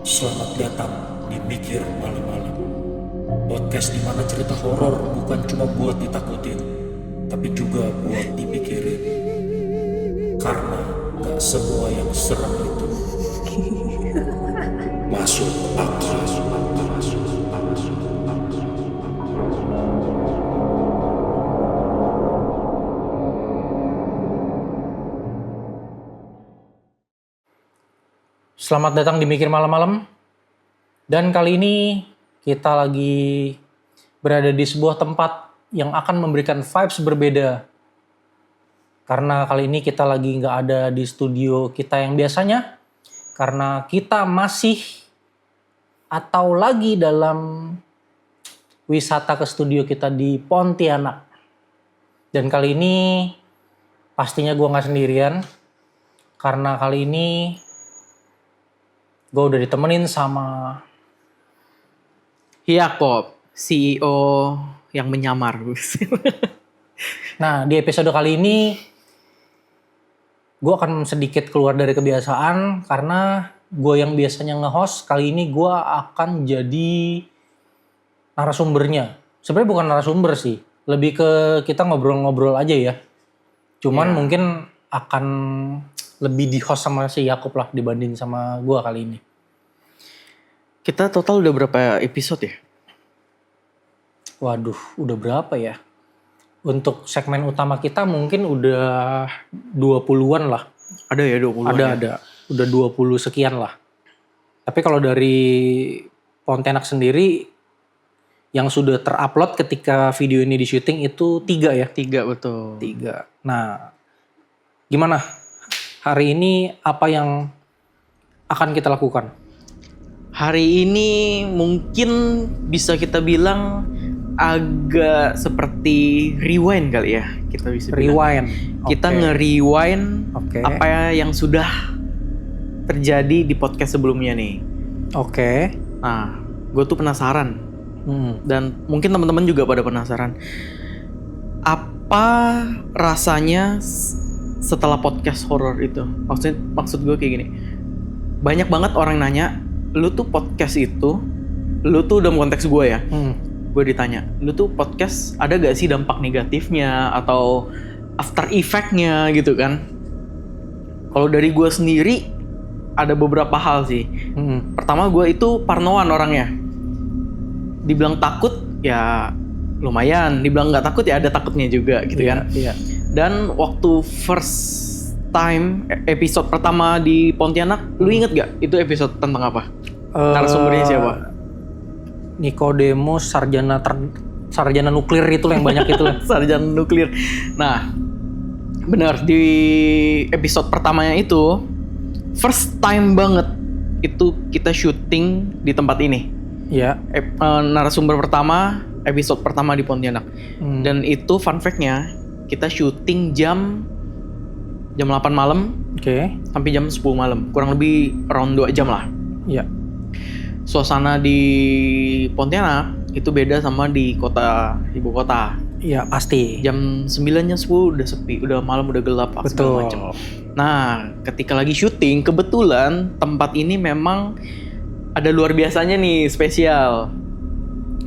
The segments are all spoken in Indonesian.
Selamat datang di Mikir Malam-Malam. Podcast di mana cerita horor bukan cuma buat ditakutin, tapi juga buat dipikirin. Karena gak semua yang serem itu masuk akal. Selamat datang di Mikir Malam-Malam. Dan kali ini kita lagi berada di sebuah tempat yang akan memberikan vibes berbeda. Karena kali ini kita lagi nggak ada di studio kita yang biasanya. Karena kita masih atau lagi dalam wisata ke studio kita di Pontianak. Dan kali ini pastinya gue nggak sendirian. Karena kali ini gue udah ditemenin sama Yakob, CEO yang menyamar. Nah, di episode kali ini gue akan sedikit keluar dari kebiasaan karena gue yang biasanya nge-host, kali ini gue akan jadi narasumbernya. Sebenarnya bukan narasumber sih, lebih ke kita ngobrol-ngobrol aja ya. Cuman mungkin akan lebih di-host sama si Yakob lah dibanding sama gue kali ini. Kita total udah berapa episode ya? Waduh, udah berapa ya? Untuk segmen utama kita mungkin udah 20-an lah. Ada ya 20 Ada. Udah 20 sekian lah. Tapi kalau dari Pontianak sendiri yang sudah terupload ketika video ini di syuting itu 3 ya? 3 betul. 3. Nah, gimana? Hari ini apa yang akan kita lakukan? Hari ini mungkin bisa kita bilang agak seperti rewind kali ya. Kita bisa bilang. Rewind. Kita Oke. nge-rewind Oke. apa yang sudah terjadi di podcast sebelumnya nih. Oke. Nah, gue tuh penasaran. Dan mungkin teman-teman juga pada penasaran. Apa rasanya setelah podcast horor itu? Maksud gue kayak gini. Banyak banget orang nanya, lu tuh podcast itu, lu tuh dalam konteks gue ya. Gue ditanya, lu tuh podcast ada gak sih dampak negatifnya atau after effect-nya gitu kan? Kalau dari gue sendiri ada beberapa hal sih. Pertama, gue itu parnoan orangnya. Dibilang takut ya lumayan, dibilang nggak takut ya ada takutnya juga gitu kan. Iya. Dan waktu first time episode pertama di Pontianak, lu inget gak itu episode tentang apa? Narasumbernya siapa? Nikodemus sarjana nuklir itu yang banyak itu. Sarjana nuklir. Nah, benar di episode pertamanya itu first time banget itu kita syuting di tempat ini. Iya. Narasumber pertama, episode pertama di Pontianak. Dan itu fun fact-nya, kita syuting jam 8 malam sampai jam 10 malam. Kurang lebih around 2 jam lah. Iya. Suasana di Pontianak itu beda sama di ibu kota. Iya, pasti. Jam 9, jam 10 udah sepi, udah malam, udah gelap, segala macam. Nah, ketika lagi syuting, kebetulan tempat ini memang ada luar biasanya nih, spesial.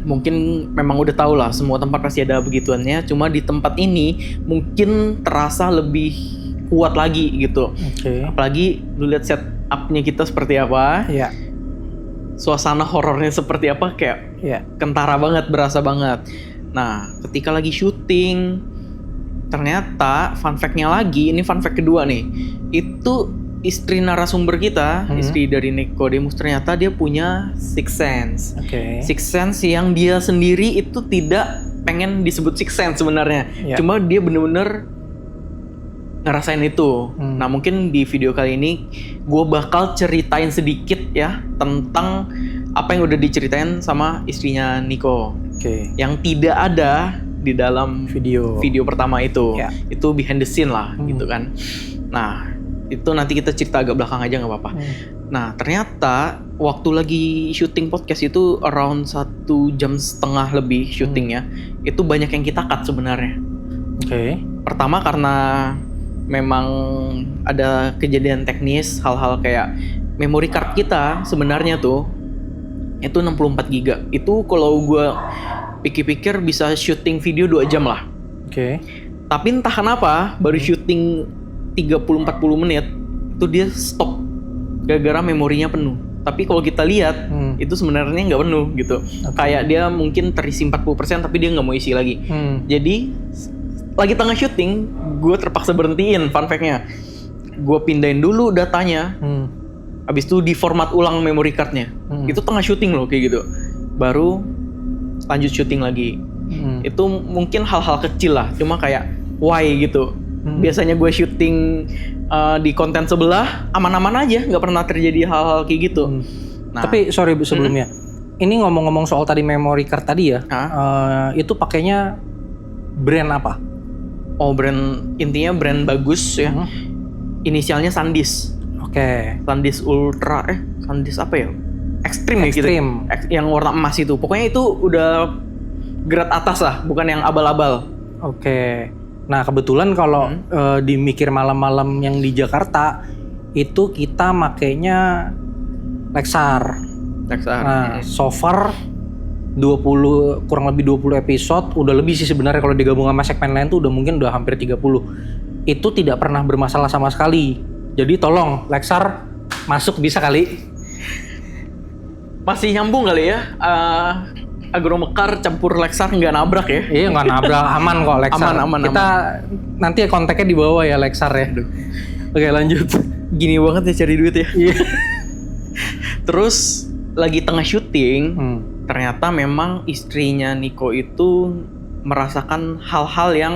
Mungkin memang udah tau lah, semua tempat pasti ada begituannya. Cuma di tempat ini mungkin terasa lebih kuat lagi gitu. Apalagi lu lihat setup-nya kita seperti apa. Iya. Suasana horornya seperti apa, kayak kentara banget, berasa banget. Nah, ketika lagi syuting, ternyata fun fact-nya lagi, ini fun fact kedua nih. Itu istri narasumber kita, istri dari Nikodemus, ternyata dia punya sixth sense. Sixth sense yang dia sendiri itu tidak pengen disebut sixth sense sebenarnya. Cuma dia bener-bener ngerasain itu. Nah, mungkin di video kali ini gue bakal ceritain sedikit ya tentang apa yang udah diceritain sama istrinya Niko. Yang tidak ada di dalam video pertama itu. Itu behind the scene lah gitu kan. Nah, itu nanti kita cerita agak belakang aja nggak apa-apa. Nah, ternyata waktu lagi syuting podcast itu around 1,5 jam lebih syutingnya, itu banyak yang kita cut sebenarnya. Pertama karena memang ada kejadian teknis, hal-hal kayak memory card kita sebenarnya tuh itu 64 giga. Itu kalau gue pikir-pikir bisa syuting video 2 jam lah. Oke. Tapi entah kenapa baru syuting 30-40 menit itu dia stop gara-gara memorinya penuh. Tapi kalau kita lihat itu sebenarnya nggak penuh gitu. Kayak dia mungkin terisi 40% tapi dia nggak mau isi lagi. Jadi lagi tengah syuting gue terpaksa berhentiin. Fun fact-nya, gue pindahin dulu datanya. Habis itu di format ulang memory card-nya. Itu tengah syuting loh kayak gitu. Baru lanjut syuting lagi. Itu mungkin hal-hal kecil lah, cuma kayak why gitu. Biasanya gue syuting di konten sebelah aman-aman aja, nggak pernah terjadi hal-hal kayak gitu. Nah, tapi sorry sebelumnya, ini ngomong-ngomong soal tadi memory card tadi ya, itu pakainya brand apa? Oh, intinya brand bagus ya. Inisialnya SanDisk. Oke. SanDisk Ultra, SanDisk apa ya? Extreme ya gitu. Yang warna emas itu. Pokoknya itu udah grade atas lah, bukan yang abal-abal. Oke. Nah kebetulan kalau di Mikir Malam-Malam yang di Jakarta itu kita makainya Lexar. Nah so far 20 kurang lebih 20 episode, udah lebih sih sebenarnya kalau digabung sama segmen lain tuh mungkin udah hampir 30. Itu tidak pernah bermasalah sama sekali. Jadi tolong Lexar masuk bisa kali. Masih nyambung kali ya. Agromekar campur Lexar nggak nabrak ya? Iya nggak nabrak, aman kok Lexar. Aman. Kita nanti kontaknya di bawah ya Lexar ya. Oke lanjut. Gini banget ya cari duit ya. Terus lagi tengah syuting, ternyata memang istrinya Niko itu merasakan hal-hal yang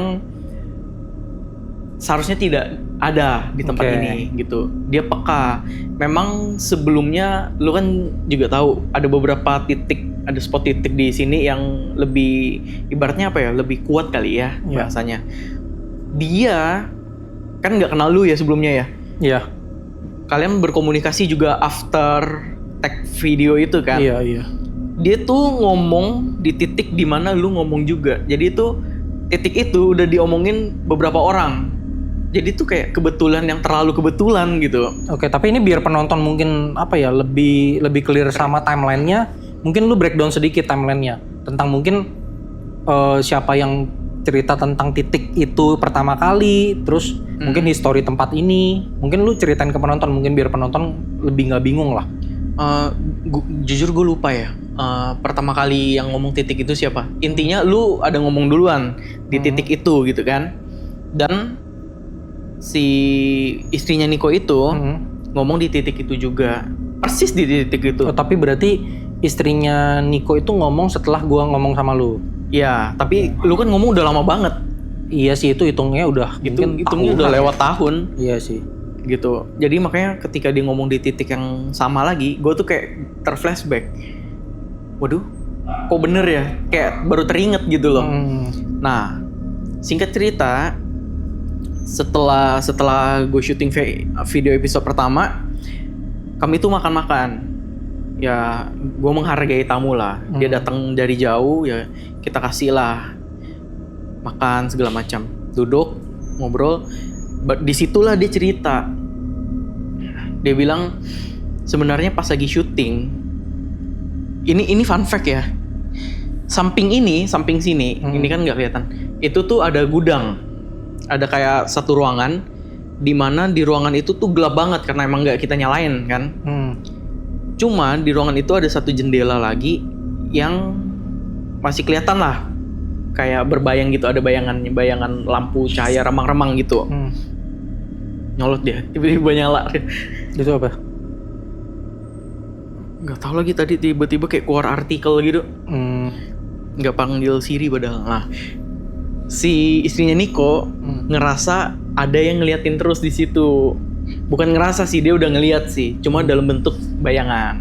seharusnya tidak ada di tempat ini gitu. Dia peka. Memang sebelumnya lu kan juga tahu ada beberapa titik, ada spot titik di sini yang lebih ibaratnya apa ya, lebih kuat kali ya bahasanya. Dia kan nggak kenal lu ya sebelumnya ya. Iya. Kalian berkomunikasi juga after tag video itu kan. Iya. Dia tuh ngomong di titik dimana lu ngomong juga. Jadi itu titik itu udah diomongin beberapa orang. Jadi tuh kayak kebetulan yang terlalu kebetulan gitu. Oke, tapi ini biar penonton mungkin apa ya lebih clear sama timelinenya. Mungkin lu breakdown sedikit timelinenya tentang mungkin siapa yang cerita tentang titik itu pertama kali, terus mungkin history tempat ini. Mungkin lu ceritain ke penonton mungkin biar penonton lebih nggak bingung lah. Jujur gue lupa ya. Pertama kali yang ngomong titik itu siapa? Intinya lu ada ngomong duluan di titik itu gitu kan. Dan si istrinya Niko itu ngomong di titik itu juga, persis di titik itu. Oh, tapi berarti istrinya Niko itu ngomong setelah gua ngomong sama lu. Iya, tapi lu kan ngomong udah lama banget. Iya sih, itu hitungnya udah hitungnya udah lewat tahun. Iya sih. Gitu. Jadi makanya ketika dia ngomong di titik yang sama lagi, gua tuh kayak terflashback. Waduh, kok bener ya? Kayak baru teringet gitu loh. Nah, singkat cerita, setelah gue syuting video episode pertama, kami tuh makan-makan. Ya, gue menghargai tamu lah. Dia datang dari jauh, ya kita kasih lah makan segala macam. Duduk, ngobrol. Disitulah dia cerita. Dia bilang sebenarnya pas lagi syuting, ini fun fact ya. Samping sini, ini kan nggak kelihatan. Itu tuh ada gudang. Ada kayak satu ruangan di mana di ruangan itu tuh gelap banget karena emang nggak kita nyalain kan. Cuma di ruangan itu ada satu jendela lagi yang masih kelihatan lah kayak berbayang gitu, ada bayangan lampu cahaya remang-remang gitu. Nyolot dia, tiba-tiba nyala. Itu apa? Nggak tahu lagi, tadi tiba-tiba kayak keluar artikel gitu. Nggak panggil Siri padahal. Nah, si istrinya Niko ngerasa ada yang ngeliatin terus di situ. Bukan ngerasa sih, dia udah ngeliat sih, cuma dalam bentuk bayangan.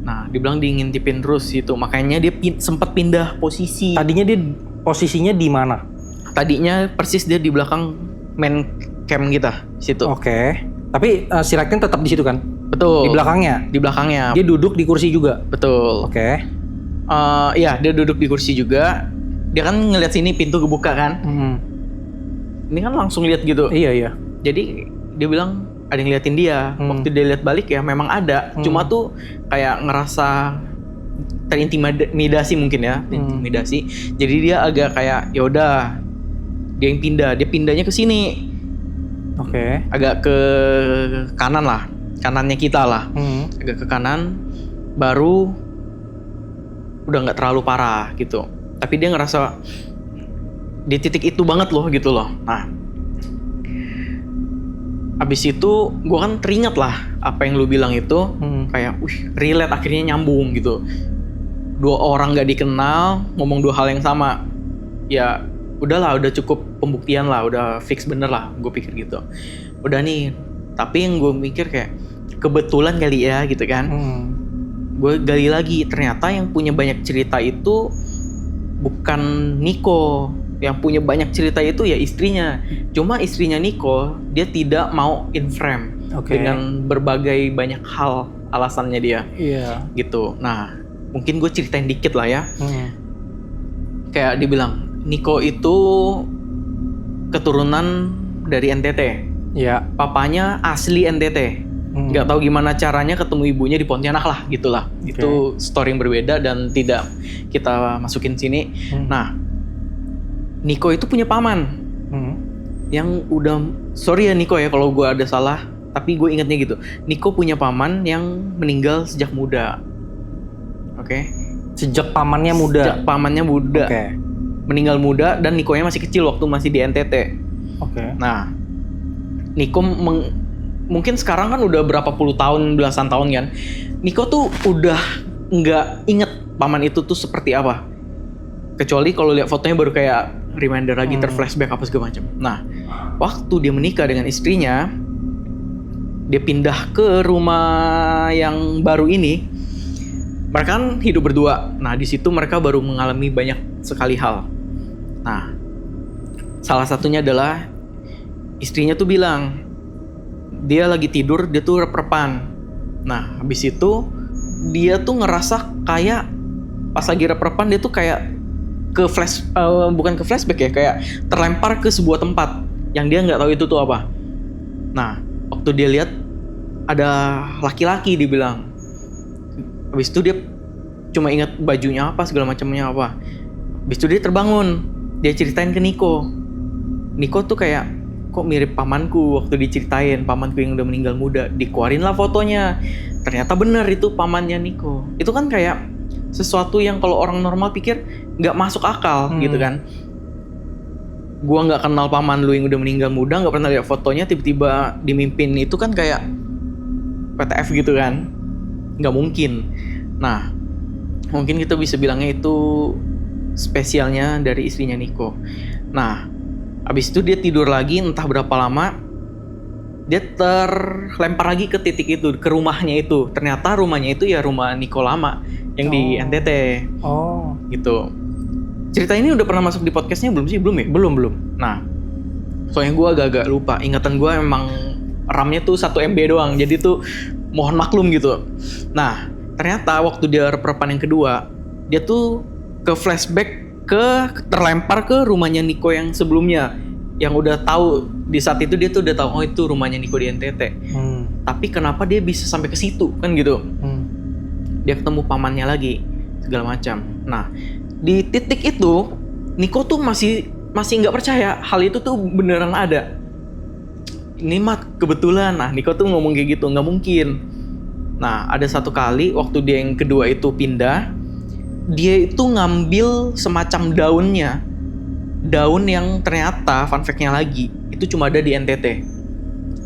Nah, dibilang diintipin terus gitu, makanya dia sempat pindah posisi. Tadinya dia posisinya di mana? Tadinya persis dia di belakang main cam kita situ. Oke. Tapi si Raken tetap di situ kan? Betul. Di belakangnya. Di belakangnya. Dia duduk di kursi juga. Betul. Oke. Iya, dia duduk di kursi juga. Dia kan ngeliat sini pintu kebuka kan. Ini kan langsung lihat gitu. Iya. Jadi dia bilang ada yang liatin dia. Waktu dia lihat balik ya memang ada, cuma tuh kayak ngerasa terintimidasi mungkin ya, intimidasi. Jadi dia agak kayak ya udah, dia yang pindah, dia pindahnya ke sini. Oke. Agak ke kanan lah, kanannya kita lah. Agak ke kanan, baru udah nggak terlalu parah gitu. Tapi dia ngerasa di titik itu banget loh gitu loh. Nah, abis itu gue kan teringat lah apa yang lu bilang itu, kayak relate, akhirnya nyambung gitu. Dua orang gak dikenal ngomong dua hal yang sama, ya udahlah, udah cukup pembuktian lah, udah fix bener lah, gue pikir gitu. Udah nih, tapi yang gue mikir kayak kebetulan kali ya gitu kan. Gue gali lagi, ternyata yang punya banyak cerita itu bukan Niko. Yang punya banyak cerita itu ya istrinya. Cuma istrinya Niko, dia tidak mau in frame dengan berbagai banyak hal alasannya dia. Gitu. Nah, mungkin gue ceritain dikit lah ya. Kayak dibilang Niko itu keturunan dari NTT. Papanya asli NTT. Nggak tahu gimana caranya ketemu ibunya di Pontianak lah, gitulah. Itu story yang berbeda dan tidak kita masukin sini. Nah, Niko itu punya paman yang udah, sorry ya Niko ya kalau gue ada salah, tapi gue ingatnya gitu. Niko punya paman yang meninggal sejak muda. Sejak pamannya muda. Sejak pamannya muda. Meninggal muda dan Nikonya masih kecil waktu masih di NTT. Nah, Niko mungkin sekarang kan udah berapa puluh tahun, belasan tahun kan. Niko tuh udah nggak inget paman itu tuh seperti apa. Kecuali kalau lihat fotonya baru kayak reminder lagi, terflashback apa segala macam. Nah, waktu dia menikah dengan istrinya, dia pindah ke rumah yang baru ini. Mereka kan hidup berdua. Nah, di situ mereka baru mengalami banyak sekali hal. Nah, salah satunya adalah istrinya tuh bilang dia lagi tidur, dia tuh rep-repan. Nah, habis itu dia tuh ngerasa kayak pas lagi rep-repan dia tuh kayak bukan ke flashback ya, kayak terlempar ke sebuah tempat yang dia nggak tahu itu tuh apa. Nah, waktu dia lihat ada laki-laki, dibilang. Habis itu dia cuma ingat bajunya apa, segala macamnya apa. Habis itu dia terbangun, dia ceritain ke Niko. Niko tuh kayak, kok mirip pamanku waktu diceritain, pamanku yang udah meninggal muda. Dikeluarin lah fotonya. Ternyata bener itu pamannya Niko. Itu kan kayak sesuatu yang kalau orang normal pikir nggak masuk akal gitu kan. Gua nggak kenal paman lu yang udah meninggal muda, nggak pernah lihat fotonya, tiba-tiba dimimpin, itu kan kayak PTF gitu kan, nggak mungkin. Nah, mungkin kita bisa bilangnya itu spesialnya dari istrinya Niko. Nah, abis itu dia tidur lagi entah berapa lama, dia terlempar lagi ke titik itu, ke rumahnya itu. Ternyata rumahnya itu ya rumah Niko lama yang di NTT. Gitu. Cerita ini udah pernah masuk di podcastnya belum sih? Belum ya? Belum. Nah, soalnya gue agak-agak lupa. Ingatan gue emang RAM-nya tuh 1 MB doang. Jadi tuh mohon maklum gitu. Nah, ternyata waktu dia rep-repan yang kedua, dia tuh ke flashback terlempar ke rumahnya Niko yang sebelumnya. Yang udah tahu di saat itu, dia tuh udah tahu, oh itu rumahnya Niko di NTT. Tapi kenapa dia bisa sampai ke situ kan gitu? Dia ketemu pamannya lagi segala macam. Nah, di titik itu Niko tuh masih nggak percaya hal itu tuh beneran ada. Ini mah kebetulan. Nah, Niko tuh ngomong kayak gitu, nggak mungkin. Nah, ada satu kali waktu dia yang kedua itu pindah, dia itu ngambil semacam daun yang ternyata fun fact-nya lagi itu cuma ada di NTT.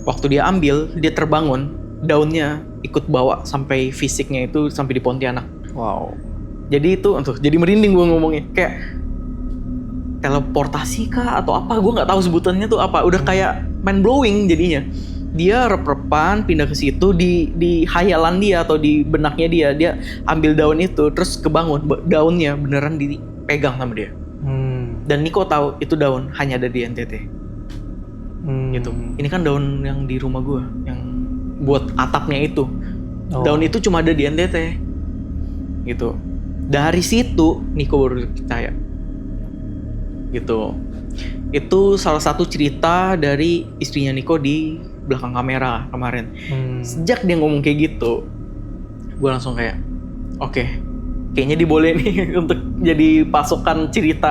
Waktu dia ambil, dia terbangun, daunnya ikut bawa sampai fisiknya itu sampai di Pontianak. Wow. Jadi itu jadi merinding gue ngomongnya, kayak teleportasi kah atau apa, gue nggak tahu sebutannya tuh apa. Udah kayak mind blowing jadinya. Dia rep-repan pindah ke situ, di hayalan dia atau di benaknya dia ambil daun itu terus kebangun, daunnya beneran dipegang sama dia. Dan Niko tahu itu daun hanya ada di NTT. Gitu. Ini kan daun yang di rumah gue, yang buat atapnya itu. Daun itu cuma ada di NTT. Gitu. Dari situ Niko baru percaya. Gitu. Itu salah satu cerita dari istrinya Niko di belakang kamera kemarin. Sejak dia ngomong kayak gitu, gue langsung kayak, oke, kayaknya dia boleh nih untuk jadi pasukan cerita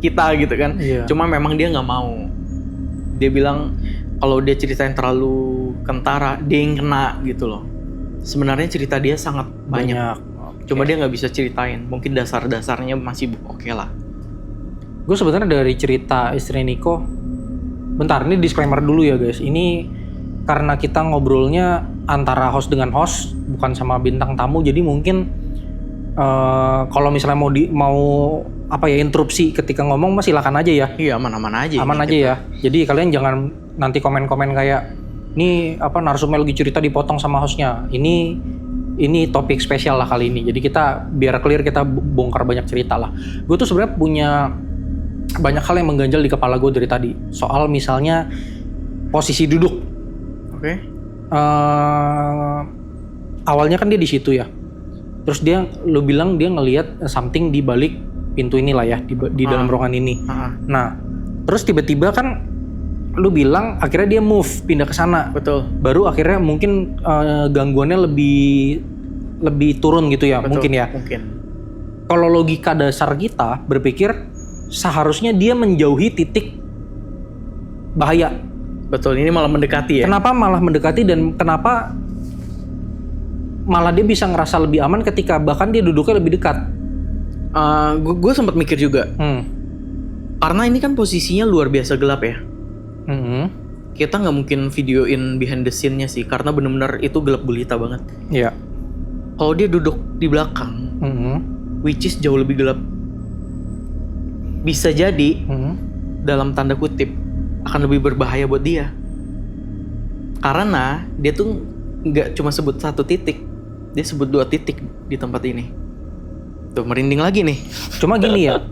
kita gitu kan. Cuma memang dia nggak mau. Dia bilang kalau dia ceritain terlalu kentara, dia yang kena gitu loh. Sebenarnya cerita dia sangat banyak. Cuma dia nggak bisa ceritain. Mungkin dasar-dasarnya masih oke lah. Gue sebenarnya dari cerita istri Niko, bentar ini disclaimer dulu ya guys. Ini karena kita ngobrolnya antara host dengan host, bukan sama bintang tamu. Jadi mungkin kalau misalnya mau apa ya interupsi ketika ngomong, silakan aja ya. Iya, aman-aman aja. Aman aja ya. Jadi kalian jangan nanti komen-komen kayak ini apa narasumber lagi cerita dipotong sama hostnya. Ini topik spesial lah kali ini. Jadi kita biar clear, kita bongkar banyak cerita lah. Gue tuh sebenarnya punya banyak hal yang mengganjal di kepala gue dari tadi. Soal misalnya posisi duduk. Oke. Awalnya kan dia di situ ya. Terus lu bilang dia ngelihat something di balik pintu inilah ya, di dalam ruangan ini. Nah, terus tiba-tiba kan lu bilang akhirnya dia move pindah ke sana. Betul. Baru akhirnya mungkin gangguannya lebih turun gitu ya. Betul, mungkin ya. Mungkin. Kalau logika dasar kita berpikir seharusnya dia menjauhi titik bahaya. Betul, ini malah mendekati ya. Kenapa malah mendekati dan kenapa malah dia bisa ngerasa lebih aman ketika bahkan dia duduknya lebih dekat? Gue sempat mikir juga. Karena ini kan posisinya luar biasa gelap ya. Kita nggak mungkin videoin behind the scene-nya sih, karena benar-benar itu gelap gulita banget. Iya. Kalau dia duduk di belakang, which is jauh lebih gelap, bisa jadi dalam tanda kutip akan lebih berbahaya buat dia. Karena dia tuh nggak cuma sebut satu titik, dia sebut 2 titik di tempat ini. Tuh merinding lagi nih. Cuma gini ya.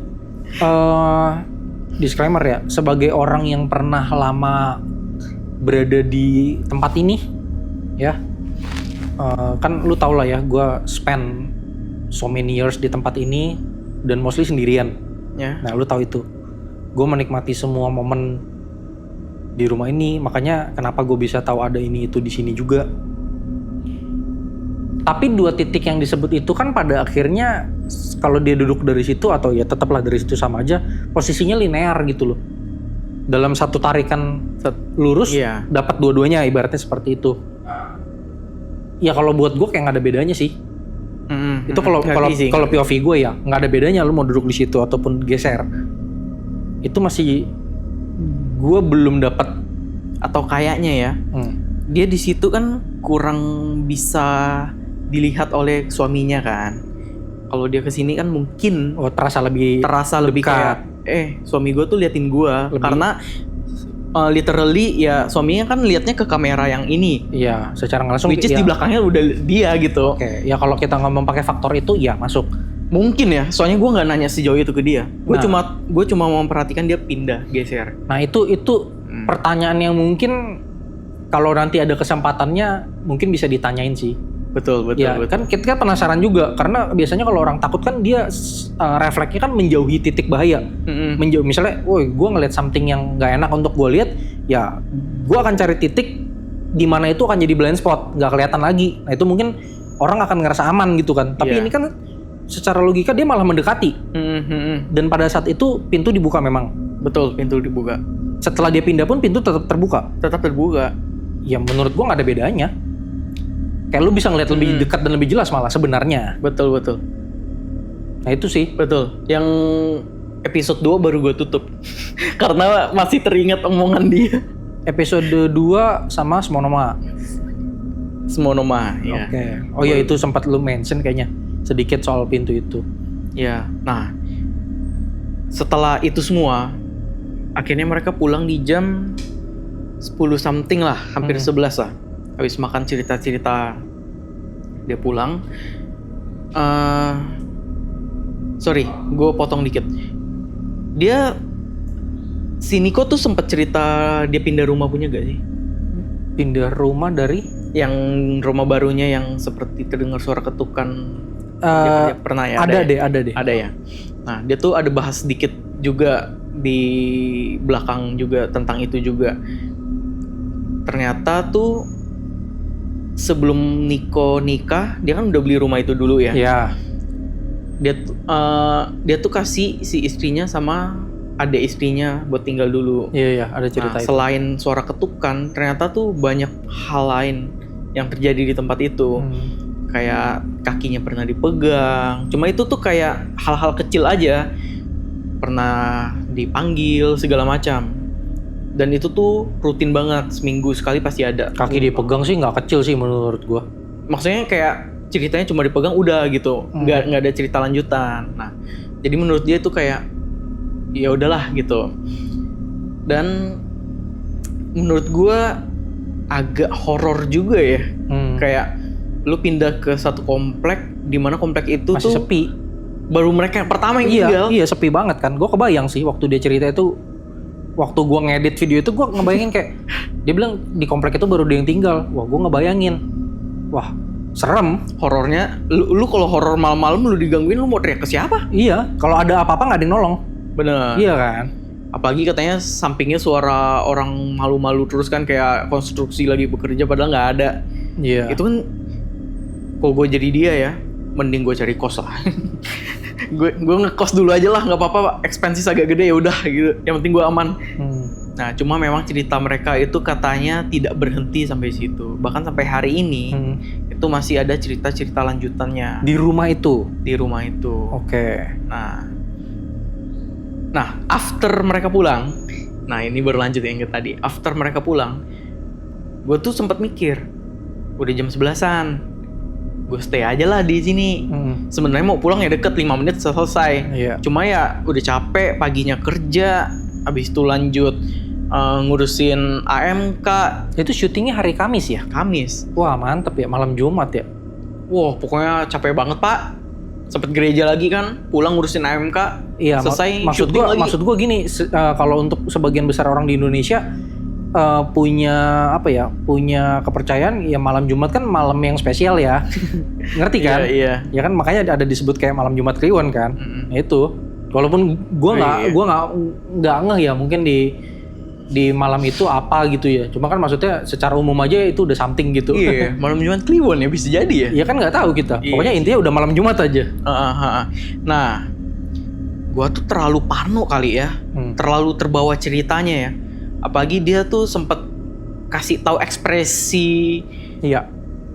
Disclaimer ya, sebagai orang yang pernah lama berada di tempat ini, ya, kan lu tau lah ya, gue spend so many years di tempat ini dan mostly sendirian. Ya. Nah, lu tahu itu, gue menikmati semua momen di rumah ini, makanya kenapa gue bisa tahu ada ini itu di sini juga. Tapi 2 titik yang disebut itu kan pada akhirnya kalau dia duduk dari situ atau ya tetaplah dari situ sama aja, posisinya linear gitu loh. Dalam satu tarikan lurus dapat dua-duanya, ibaratnya seperti itu. Ya kalau buat gue kayak nggak ada bedanya sih. Itu kalau POV gue ya nggak ada bedanya lu mau duduk di situ ataupun geser. Itu masih gue belum dapat. Atau kayaknya ya, dia di situ kan kurang bisa dilihat oleh suaminya kan. Kalau dia kesini kan mungkin terasa lebih kayak suami gue tuh liatin gue, karena literally ya suaminya kan liatnya ke kamera yang ini. Iya, secara langsung. Which is di belakangnya udah dia gitu. Oke, ya kalau kita ngomong pakai faktor itu ya masuk. Mungkin ya, soalnya gue nggak nanya sejauh itu ke dia. Gue cuma memperhatikan dia pindah, geser. Nah itu pertanyaan yang mungkin kalau nanti ada kesempatannya mungkin bisa ditanyain sih. Betul. Kan kita penasaran juga, karena biasanya kalau orang takut kan dia refleksnya kan menjauhi titik bahaya. Menjauh, misalnya, woi, gue ngeliat something yang nggak enak untuk gue lihat, ya gue akan cari titik di mana itu akan jadi blind spot, nggak kelihatan lagi. Nah itu mungkin orang akan ngerasa aman gitu kan. Tapi ini kan secara logika dia malah mendekati. Dan pada saat itu pintu dibuka memang. Betul, pintu dibuka. Setelah dia pindah pun pintu tetap terbuka. Ya menurut gue nggak ada bedanya. Kayak lu bisa ngeliat lebih dekat dan lebih jelas malah sebenarnya. Betul. Nah itu sih. Betul. Yang episode 2 baru gue tutup. Karena masih teringat omongan dia. Episode 2 sama Semonoma, ya. Oke. Oh ya itu sempat lu mention kayaknya sedikit soal pintu itu. Ya. Nah, setelah itu semua, akhirnya mereka pulang di jam 10 something lah, hampir 11 lah. Habis makan cerita-cerita dia pulang. Sorry, gue potong dikit. Si Niko tuh sempat cerita dia pindah rumah punya gak sih? Pindah rumah dari? Yang rumah barunya yang seperti terdengar suara ketukan. Dia pernah ya? Ada deh. Ada ya. Nah, dia tuh ada bahas sedikit juga di belakang juga tentang itu juga. ternyata tuh sebelum Niko nikah dia kan udah beli rumah itu dulu ya. Iya. Dia tuh kasih si istrinya sama adik istrinya buat tinggal dulu. Iya, ada cerita Nah, itu. selain suara ketukan, ternyata tuh banyak hal lain yang terjadi di tempat itu. Kayak kakinya pernah dipegang. Cuma itu tuh kayak hal-hal kecil aja. Pernah dipanggil segala macam. Dan itu tuh rutin banget, seminggu sekali pasti ada. Kaki dipegang sih nggak kecil sih menurut gua. Maksudnya kayak ceritanya cuma dipegang udah gitu, nggak ada cerita lanjutan. Nah, jadi menurut dia tuh kayak ya udahlah gitu. Dan menurut gua agak horor juga ya. Kayak lu pindah ke satu komplek di mana komplek itu Masih tuh sepi. baru mereka yang pertama yang tinggal. Iya, sepi banget kan. Gua kebayang sih waktu dia cerita itu, waktu gua ngedit video itu gua ngebayangin kayak dia bilang di komplek itu baru dia yang tinggal. Wah, gua ngebayangin. Wah, serem. Horornya, lu kalau horor malam-malam lu digangguin lu mau teriak ke siapa? Iya, kalau ada apa-apa nggak ada yang nolong. Bener. Iya kan? Apalagi katanya sampingnya suara orang malu-malu terus kan, kayak konstruksi lagi bekerja padahal nggak ada. Iya. Itu kan kalau gue jadi dia ya, mending gue cari kos lah. gue ngekos dulu aja lah, nggak apa-apa, expenses agak gede ya udah gitu. Yang penting gue aman. Nah, cuma memang cerita mereka itu katanya tidak berhenti sampai situ. Bahkan sampai hari ini itu masih ada cerita-cerita lanjutannya Di rumah itu. di rumah itu. Oke. Nah, after mereka pulang, nah ini baru lanjut yang ke tadi. After mereka pulang, gue tuh sempat mikir, udah jam 11-an, gue stay aja lah di sini. Sebenarnya mau pulang ya deket, 5 menit selesai. Iya. Cuma ya udah capek, paginya kerja, habis itu lanjut ngurusin AMK. Itu syutingnya hari Kamis ya? Kamis. Wah, mantep ya, malam Jumat ya. Wah, pokoknya capek banget pak. Sempet gereja lagi kan, pulang ngurusin AMK. Iya, selesai maksud syuting gua, lagi. maksud gua gini, kalau untuk sebagian besar orang di Indonesia punya apa ya? Punya kepercayaan ya malam Jumat kan malam yang spesial ya. Ngerti kan? Iya. Ya kan makanya ada disebut kayak malam Jumat Kliwon kan. Nah, itu. Walaupun gua nggak ngeh ya mungkin di malam itu apa gitu ya. Cuma kan maksudnya secara umum aja itu udah something gitu. Iya, malam Jumat Kliwon ya bisa jadi ya. Ya kan nggak tahu kita. Iya Pokoknya sih. intinya udah malam Jumat aja. Nah, gua tuh terlalu parno kali ya, terlalu terbawa ceritanya ya. Apalagi dia tuh sempet kasih tahu ekspresi Iya.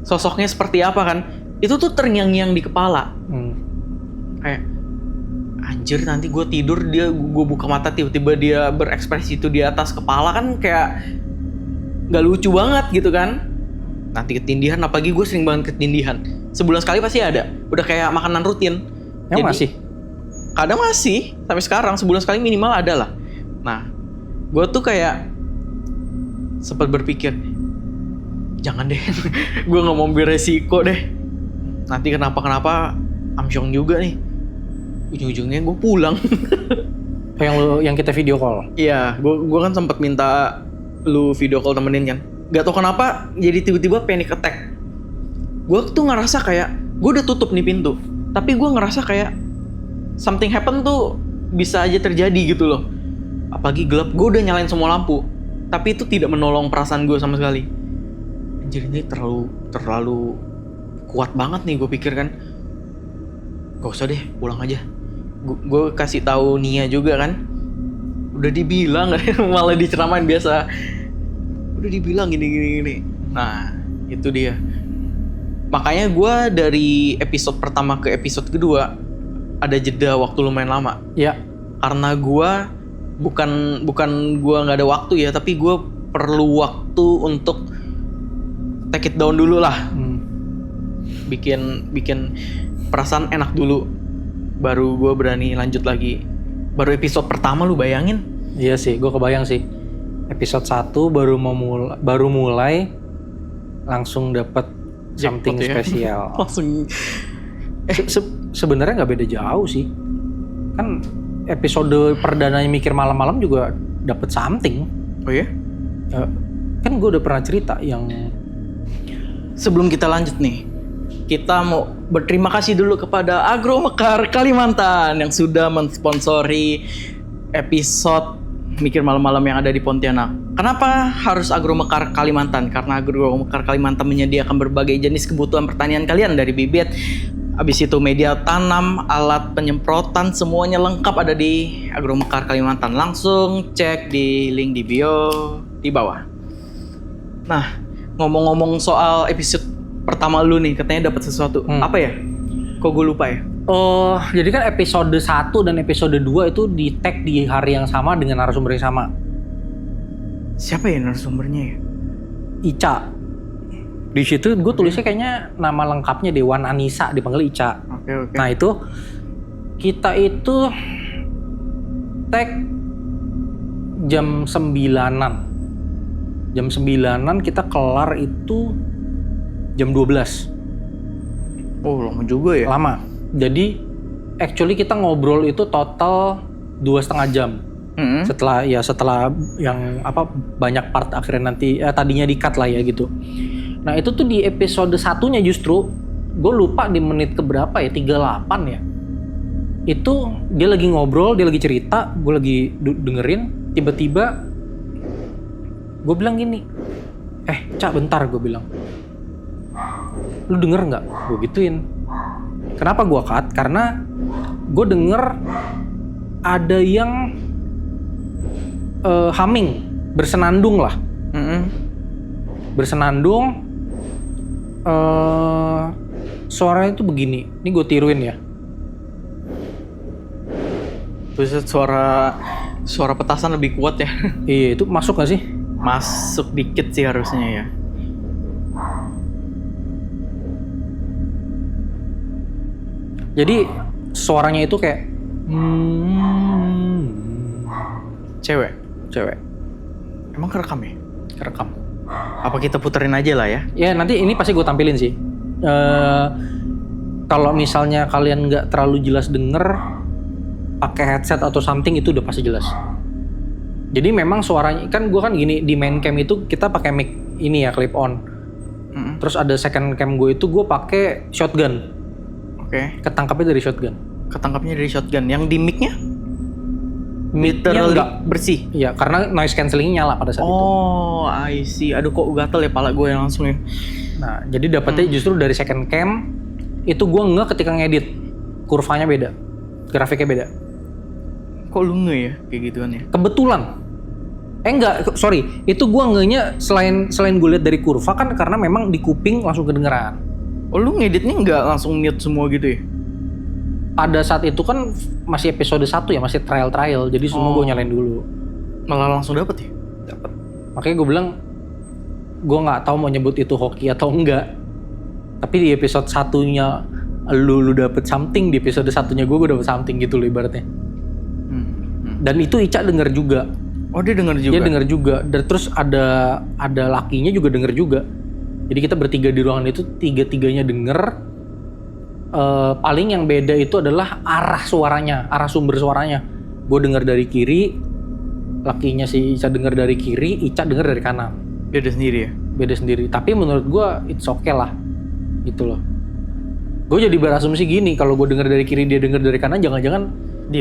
sosoknya seperti apa kan. Itu tuh terngiang-ngiang di kepala. Kayak anjir, nanti gue tidur gue buka mata tiba-tiba dia berekspresi itu di atas kepala kan, kayak nggak lucu banget gitu kan. Nanti ketindihan, apalagi gue sering banget ketindihan. Sebulan sekali pasti ada. Udah kayak makanan rutin. Yang Jadi, masih. Kadang masih sampai sekarang sebulan sekali minimal ada lah. Nah, gue tuh kayak sempat berpikir, jangan deh, gue nggak mau ambil resiko deh. Nanti kenapa amsyong juga nih. Ujung-ujungnya gue pulang. Yang kita video call. Iya, gue kan sempat minta lu video call temenin kan. Gak tau kenapa jadi tiba-tiba panic attack. Gue tuh ngerasa kayak gue udah tutup nih pintu, tapi gue ngerasa kayak something happen tuh bisa aja terjadi gitu loh. Apalagi gelap, gue udah nyalain semua lampu, tapi itu tidak menolong perasaan gue sama sekali. Anjir, ini terlalu kuat banget nih, gue pikir kan. Gak usah deh, pulang aja. Gue kasih tahu Nia juga kan. Udah dibilang malah diceramain biasa. Udah dibilang gini. Nah, itu dia. Makanya gue dari episode pertama ke episode kedua ada jeda waktu lumayan lama. Ya. Karena gue bukan gue nggak ada waktu ya, tapi gue perlu waktu untuk take it down dulu lah. Bikin perasaan enak dulu, baru gue berani lanjut lagi. Baru episode pertama lu bayangin? Iya sih, gue kebayang sih. Episode 1 baru mulai langsung dapet something Jackpot ya. spesial. Langsung. Sebenarnya nggak beda jauh sih. Kan episode perdananya Mikir Malam-Malam juga dapet something. Oh ya? Kan gue udah pernah cerita yang. Sebelum kita lanjut nih, kita mau berterima kasih dulu kepada Agro Mekar Kalimantan yang sudah mensponsori episode Mikir Malam-Malam yang ada di Pontianak. Kenapa harus Agromekar Kalimantan? Karena Agromekar Kalimantan menyediakan berbagai jenis kebutuhan pertanian kalian dari bibit, habis itu media tanam, alat penyemprotan, semuanya lengkap ada di Agromekar Kalimantan. Langsung cek di link di bio di bawah. Nah, ngomong-ngomong soal episode pertama lu nih, katanya dapat sesuatu. Apa ya? Kok gue lupa ya? Oh, jadi kan episode 1 dan episode 2 itu di tag di hari yang sama dengan narasumber yang sama. Siapa ya narasumbernya ya? Ica. Di situ gue tulisnya kayaknya nama lengkapnya Dewan Anissa, dipanggil Ica. Oke. Nah itu kita itu tag jam 9-an. Jam 9-an kita kelar itu jam 12. Oh, lama juga ya? Lama. Jadi actually kita ngobrol itu total 2,5 jam. Setelah yang banyak part akhirnya nanti tadinya di-cut lah ya gitu. Nah itu tuh di episode 1-nya justru gue lupa di menit keberapa ya, 38 ya. Itu dia lagi ngobrol, dia lagi cerita, gue lagi dengerin, tiba-tiba gue bilang gini, Cak bentar, gue bilang, lu denger nggak? Gue gituin. Kenapa gue cut? Karena gue denger ada yang humming, bersenandung lah. Bersenandung, suaranya tuh begini. Ini gue tiruin ya. Terus suara petasan lebih kuat ya? Iya, itu masuk gak sih? Masuk dikit sih harusnya ya. Jadi suaranya itu kayak cewek. Emang kerekam ya? Kerekam. Apa kita puterin aja lah ya? Ya nanti ini pasti gue tampilin sih. Kalau misalnya kalian nggak terlalu jelas denger, pakai headset atau something itu udah pasti jelas. Jadi memang suaranya kan gue kan gini, di main cam itu kita pakai mic ini ya, clip on. Terus ada second cam gue itu gue pakai shotgun. Oke. Ketangkapnya dari shotgun. Ketangkapnya dari shotgun. Yang di mic-nya? Mic-nya Literally enggak bersih. Iya, karena noise cancellingnya nyala pada saat itu. Oh, I see. Aduh kok gatel ya pala gue yang langsung ya. Nah, jadi dapetnya justru dari second cam itu gue nge ketika ngedit. Kurvanya beda. Grafiknya beda. Kok lu nge ya kayak gituan ya? Kebetulan. Enggak, sorry. Itu gue nge-nya selain gue lihat dari kurva kan karena memang di kuping langsung kedengeran. Oh, lu ngeditnya nggak langsung mute semua gitu ya? Pada saat itu kan masih episode 1 ya, masih trial. Jadi semua gue nyalain dulu. Malah langsung dapet ya? Dapet. Makanya gue bilang, gue nggak tahu mau nyebut itu hoki atau enggak. Tapi di episode 1-nya lu dapet something, di episode 1-nya gue dapet something gitu loh ibaratnya. Dan itu Ica denger juga. Oh, dia denger juga? Dia denger juga. Dan terus ada lakinya juga denger juga. Jadi kita bertiga di ruangan itu, tiga-tiganya denger. Paling yang beda itu adalah arah suaranya, arah sumber suaranya. Gue denger dari kiri, lakinya si Ica denger dari kiri, Ica denger dari kanan. Beda sendiri ya? Beda sendiri. Tapi menurut gue it's okay lah, gitu loh. Gue jadi berasumsi gini, kalau gue denger dari kiri, dia denger dari kanan, jangan-jangan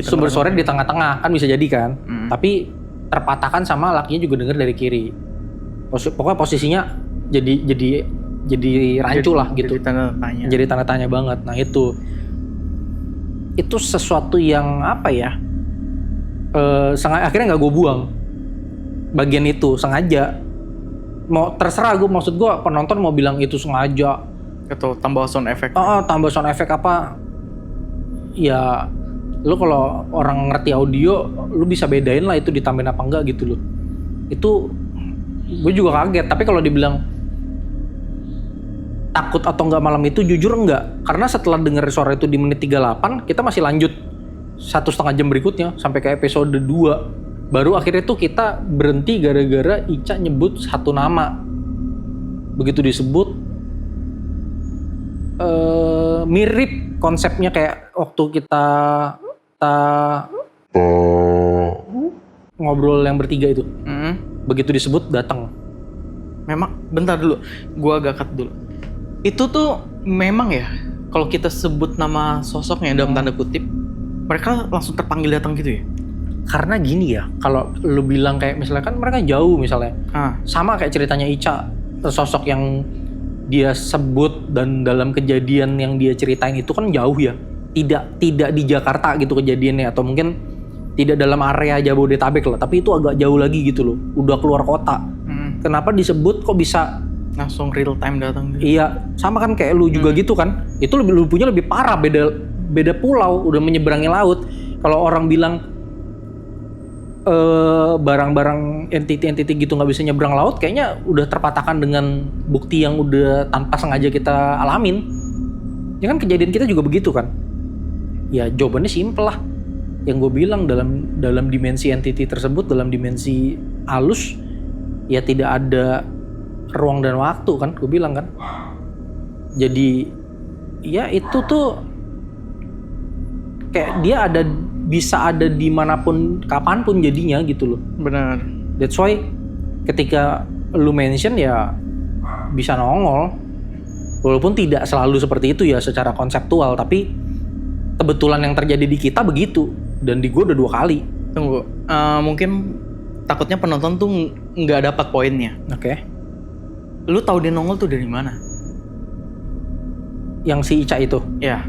sumber suaranya di tengah-tengah, kan bisa jadi kan. Tapi terpatahkan sama lakinya juga denger dari kiri. Pokoknya posisinya jadi rancu lah gitu. Jadi tanda tanya. Jadi tanda tanya banget. Nah itu sesuatu yang apa ya? Akhirnya nggak gue buang bagian itu sengaja. Mau terserah gue, maksud gue penonton mau bilang itu sengaja Atau tambah sound effect. tambah sound effect apa? Ya lu kalau orang ngerti audio, lu bisa bedain lah itu ditambahin apa enggak gitu loh. Itu gue juga kaget. Tapi kalau dibilang takut atau enggak malam itu, jujur enggak. Karena setelah denger suara itu di menit 38, kita masih lanjut 1,5 jam berikutnya sampai ke episode 2. Baru akhirnya tuh kita berhenti gara-gara Ica nyebut satu nama. Begitu disebut mirip konsepnya kayak waktu kita ngobrol yang bertiga itu. Begitu disebut datang. Memang bentar dulu, gua agak cut dulu. Itu tuh memang ya, kalau kita sebut nama sosoknya dalam tanda kutip, mereka langsung terpanggil datang gitu ya? Karena gini ya, kalau lu bilang kayak misalnya kan mereka jauh misalnya. Sama kayak ceritanya Ica, sosok yang dia sebut dan dalam kejadian yang dia ceritain itu kan jauh ya. Tidak di Jakarta gitu kejadiannya, atau mungkin tidak dalam area Jabodetabek lah, tapi itu agak jauh lagi gitu loh. Udah keluar kota. Kenapa disebut kok bisa Langsung real time datang gitu. Iya, sama kan kayak lu juga gitu kan. Itu lu punya lebih parah, beda pulau, udah menyeberangi laut. Kalau orang bilang barang-barang entity gitu nggak bisa nyebrang laut, kayaknya udah terpatahkan dengan bukti yang udah tanpa sengaja kita alamin. Ya kan kejadian kita juga begitu kan. Ya jawabannya simpel lah. Yang gue bilang dalam dimensi entity tersebut, dalam dimensi halus, ya tidak ada ruang dan waktu kan, gue bilang kan. Jadi ya itu tuh kayak dia bisa ada dimanapun kapanpun jadinya gitu loh. Benar. That's why ketika lu mention ya bisa nongol, walaupun tidak selalu seperti itu ya secara konseptual, tapi kebetulan yang terjadi di kita begitu, dan di gue udah 2 kali. Tunggu, mungkin takutnya penonton tuh nggak dapat poinnya. Oke. Lu tahu dia nongol tuh dari mana? Yang si Ica itu? Ya.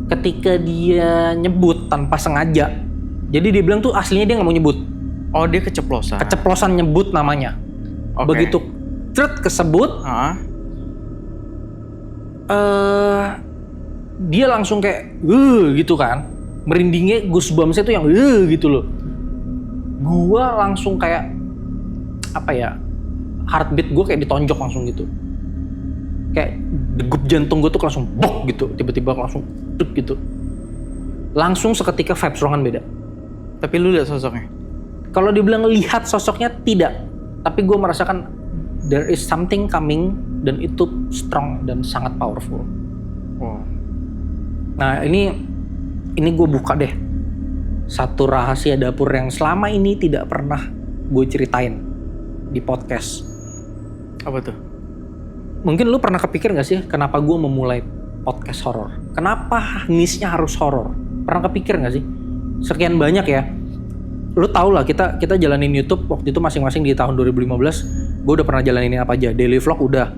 Ketika dia nyebut tanpa sengaja. Jadi dia bilang tuh aslinya dia nggak mau nyebut. Oh, dia keceplosan. Keceplosan nyebut namanya. Oke. Begitu kesebut, dia langsung kayak gitu kan. Merindingnya goosebumps-nya tuh yang gitu loh. Gua langsung kayak apa ya? Heartbeat gue kayak ditonjok langsung gitu. Kayak degup jantung gue tuh langsung bok gitu. Tiba-tiba langsung duk gitu. Langsung seketika vibes ruangan beda. Tapi lu lihat sosoknya? Kalau dibilang lihat sosoknya tidak. Tapi gue merasakan there is something coming, dan itu strong dan sangat powerful. Wow. Nah ini gue buka deh. Satu rahasia dapur yang selama ini tidak pernah gue ceritain di podcast. Apa tuh? Mungkin lu pernah kepikir gak sih kenapa gue memulai podcast horor? Kenapa niche-nya harus horor? Pernah kepikir gak sih? Sekian banyak ya. Lu tau lah kita jalanin YouTube waktu itu masing-masing di tahun 2015. Gue udah pernah jalanin apa aja. Daily vlog udah,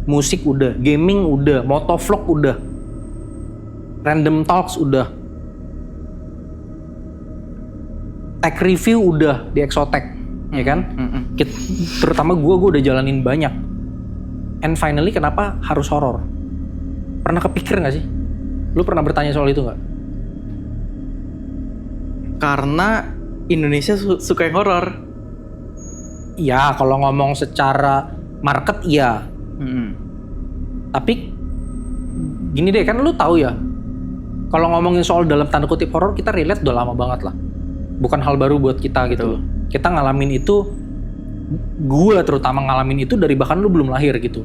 musik udah, gaming udah, motovlog udah, random talks udah, tech review udah di Exotech. Ya kan? Terutama gue udah jalanin banyak. And finally kenapa harus horor? Pernah kepikir gak sih? Lu pernah bertanya soal itu gak? Karena Indonesia suka yang horor. Ya kalau ngomong secara market iya. Tapi gini deh, kan lu tahu ya, kalau ngomongin soal dalam tanda kutip horor, kita relate udah lama banget lah. Bukan hal baru buat kita gitu loh. Kita ngalamin itu, gue terutama ngalamin itu dari bahkan lu belum lahir gitu.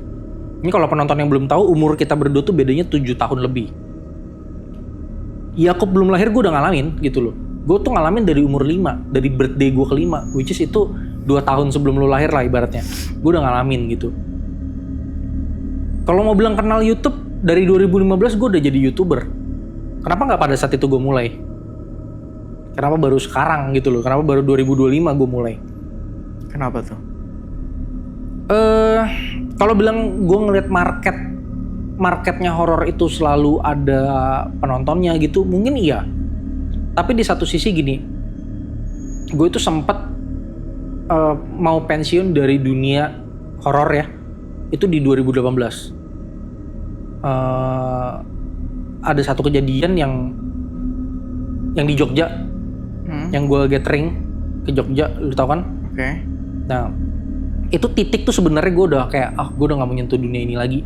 Ini kalau penonton yang belum tahu, umur kita berdua tuh bedanya 7 tahun lebih. Yakub belum lahir gue udah ngalamin gitu loh. Gue tuh ngalamin dari umur 5, dari birthday gue ke-5, which is itu 2 tahun sebelum lu lahir lah ibaratnya. Gue udah ngalamin gitu. Kalau mau bilang kenal YouTube, dari 2015 gue udah jadi YouTuber. Kenapa gak pada saat itu gue mulai? Kenapa baru sekarang gitu loh? Kenapa baru 2025 gue mulai? Kenapa tuh? Kalau bilang gue ngeliat marketnya horor itu selalu ada penontonnya gitu, mungkin iya. Tapi di satu sisi gini, gue itu sempet mau pensiun dari dunia horor ya, itu di 2018. Ada satu kejadian yang di Jogja. Yang gue gathering ke Jogja, lu tau kan? Oke. Nah, itu titik tuh sebenarnya gue udah kayak, gue udah nggak mau nyentuh dunia ini lagi,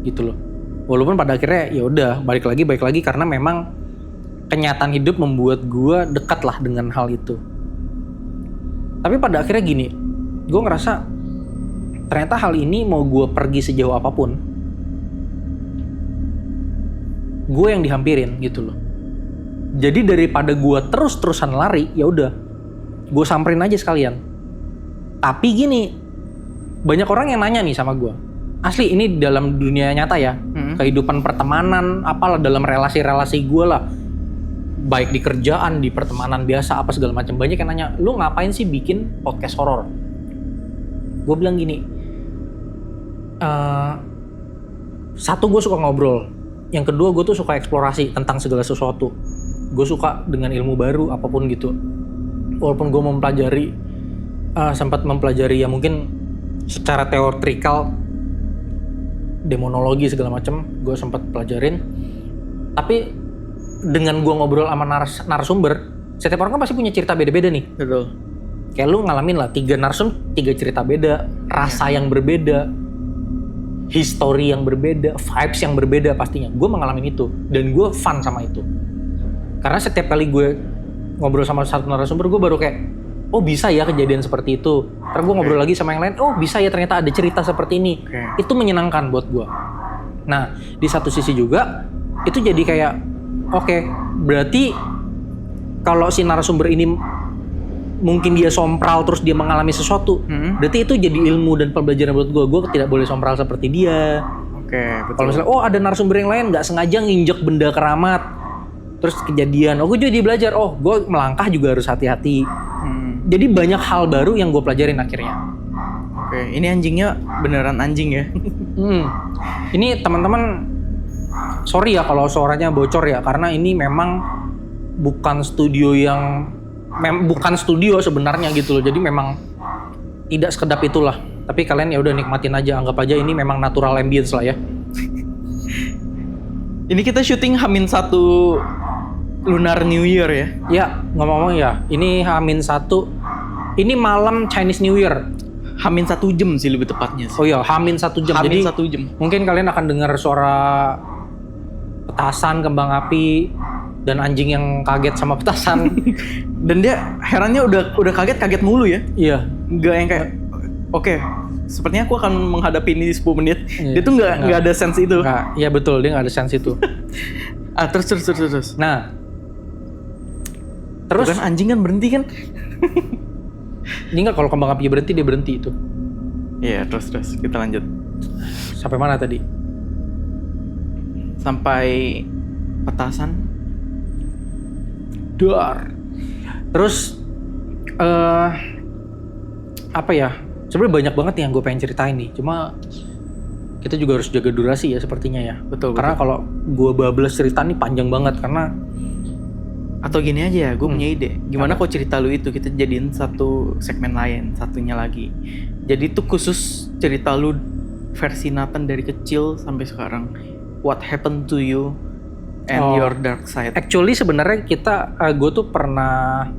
gitu loh. Walaupun pada akhirnya ya udah balik lagi karena memang kenyataan hidup membuat gue dekat lah dengan hal itu. Tapi pada akhirnya gini, gue ngerasa ternyata hal ini mau gue pergi sejauh apapun, gue yang dihampirin gitu loh. Jadi daripada gue terus-terusan lari, ya udah, gue samperin aja sekalian. Tapi gini, banyak orang yang nanya nih sama gue. Asli ini dalam dunia nyata ya, kehidupan pertemanan, apalah dalam relasi-relasi gue lah. baik di kerjaan, di pertemanan biasa, apa segala macam. Banyak yang nanya, lu ngapain sih bikin podcast horor? Gue bilang gini, satu, gue suka ngobrol. Yang kedua, gue tuh suka eksplorasi tentang segala sesuatu. Gue suka dengan ilmu baru, apapun gitu. Walaupun gue mempelajari, sempat mempelajari ya mungkin secara teoretikal, demonologi segala macam, gue sempat pelajarin. Tapi dengan gue ngobrol sama narasumber, setiap orang kan pasti punya cerita beda-beda nih. Betul. Kayak lu ngalamin lah 3 narsum, 3 cerita beda, rasa yang berbeda, history yang berbeda, vibes yang berbeda pastinya. Gue mengalami itu dan gue fun sama itu. Karena setiap kali gue ngobrol sama satu narasumber, gue baru kayak, oh bisa ya kejadian seperti itu. Terus gue ngobrol lagi sama yang lain, oh bisa ya ternyata ada cerita seperti ini. Itu menyenangkan buat gue. Nah, di satu sisi juga itu jadi kayak, oke, berarti kalau si narasumber ini mungkin dia sompral terus dia mengalami sesuatu, berarti itu jadi ilmu dan pembelajaran buat gue. Gue tidak boleh sompral seperti dia. Betul. Kalau misalnya, oh ada narasumber yang lain nggak sengaja nginjek benda keramat, terus kejadian, oh gue jadi belajar, oh gue melangkah juga harus hati-hati. Jadi banyak hal baru yang gue pelajarin akhirnya. Oke, ini anjingnya beneran anjing ya? Ini teman-teman, sorry ya kalau suaranya bocor ya, karena ini memang bukan studio bukan studio sebenarnya gitu loh. Jadi memang tidak sekedap itulah. Tapi kalian ya udah nikmatin aja, anggap aja ini memang natural ambience lah ya. Ini kita syuting H-1 Lunar New Year ya? Ya, ngomong-ngomong ya, ini H-1, ini malam Chinese New Year. H-1 jam sih lebih tepatnya sih. Oh iya, H-1 jam. Jadi H-1 jam. mungkin kalian akan dengar suara petasan, kembang api, dan anjing yang kaget sama petasan. Dan dia herannya udah kaget mulu ya. Iya. Nggak yang kayak, oke, sepertinya aku akan menghadapi ini 10 menit. Iya. Dia tuh nggak ada sense itu. Nggak, iya betul, dia nggak ada sense itu. Terus. Nah, terus Bukan anjing kan berhenti kan? ini nggak, kalau kembang api berhenti, dia berhenti itu. Iya, terus kita lanjut. Sampai mana tadi? Sampai petasan. Dar. Terus apa ya? Sebenarnya banyak banget yang gue pengen ceritain nih. Cuma kita juga harus jaga durasi ya sepertinya ya. Betul. Karena kalau gue bablas cerita nih panjang banget karena. Atau gini aja ya, gue punya ide. Gimana kok cerita lu itu kita jadiin satu segmen lain, satunya lagi. Jadi itu khusus cerita lu versi Nathan dari kecil sampai sekarang. What happened to you and your dark side. Actually sebenarnya gue tuh pernah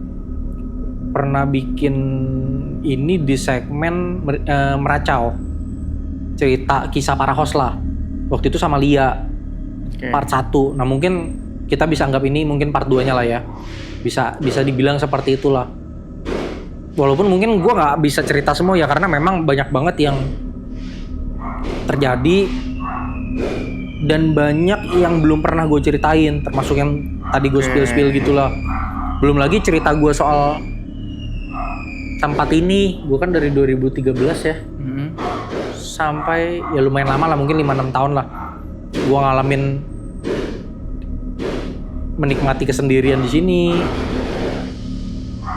bikin ini di segmen Meracau. Cerita kisah para host lah. Waktu itu sama Lia. Part 1. Nah mungkin kita bisa anggap ini mungkin part 2-nya lah ya. Bisa dibilang seperti itulah. Walaupun mungkin gue nggak bisa cerita semua ya, karena memang banyak banget yang terjadi dan banyak yang belum pernah gue ceritain, termasuk yang tadi gue spill gitulah. Belum lagi cerita gue soal tempat ini, gue kan dari 2013 ya. Sampai ya lumayan lama lah, mungkin 5-6 tahun lah. Gue ngalamin menikmati kesendirian di sini.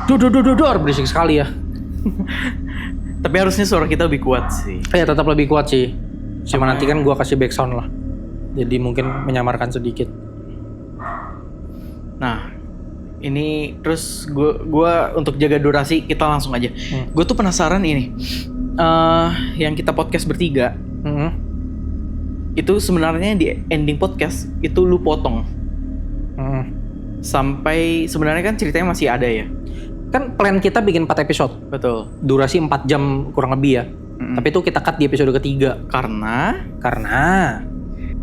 Dor berisik sekali ya. Tapi harusnya suara kita lebih kuat sih. Ya tetap lebih kuat sih. Sama nanti kan gue kasih background lah. Jadi mungkin menyamarkan sedikit. Nah, ini terus gue untuk jaga durasi kita langsung aja. Gue tuh penasaran ini. Yang kita podcast bertiga. Itu sebenarnya di ending podcast itu lu potong. Sampai sebenarnya kan ceritanya masih ada ya. Kan plan kita bikin 4 episode. Betul. Durasi Durasi 4 jam kurang lebih ya. Tapi itu kita cut di episode ketiga. Karena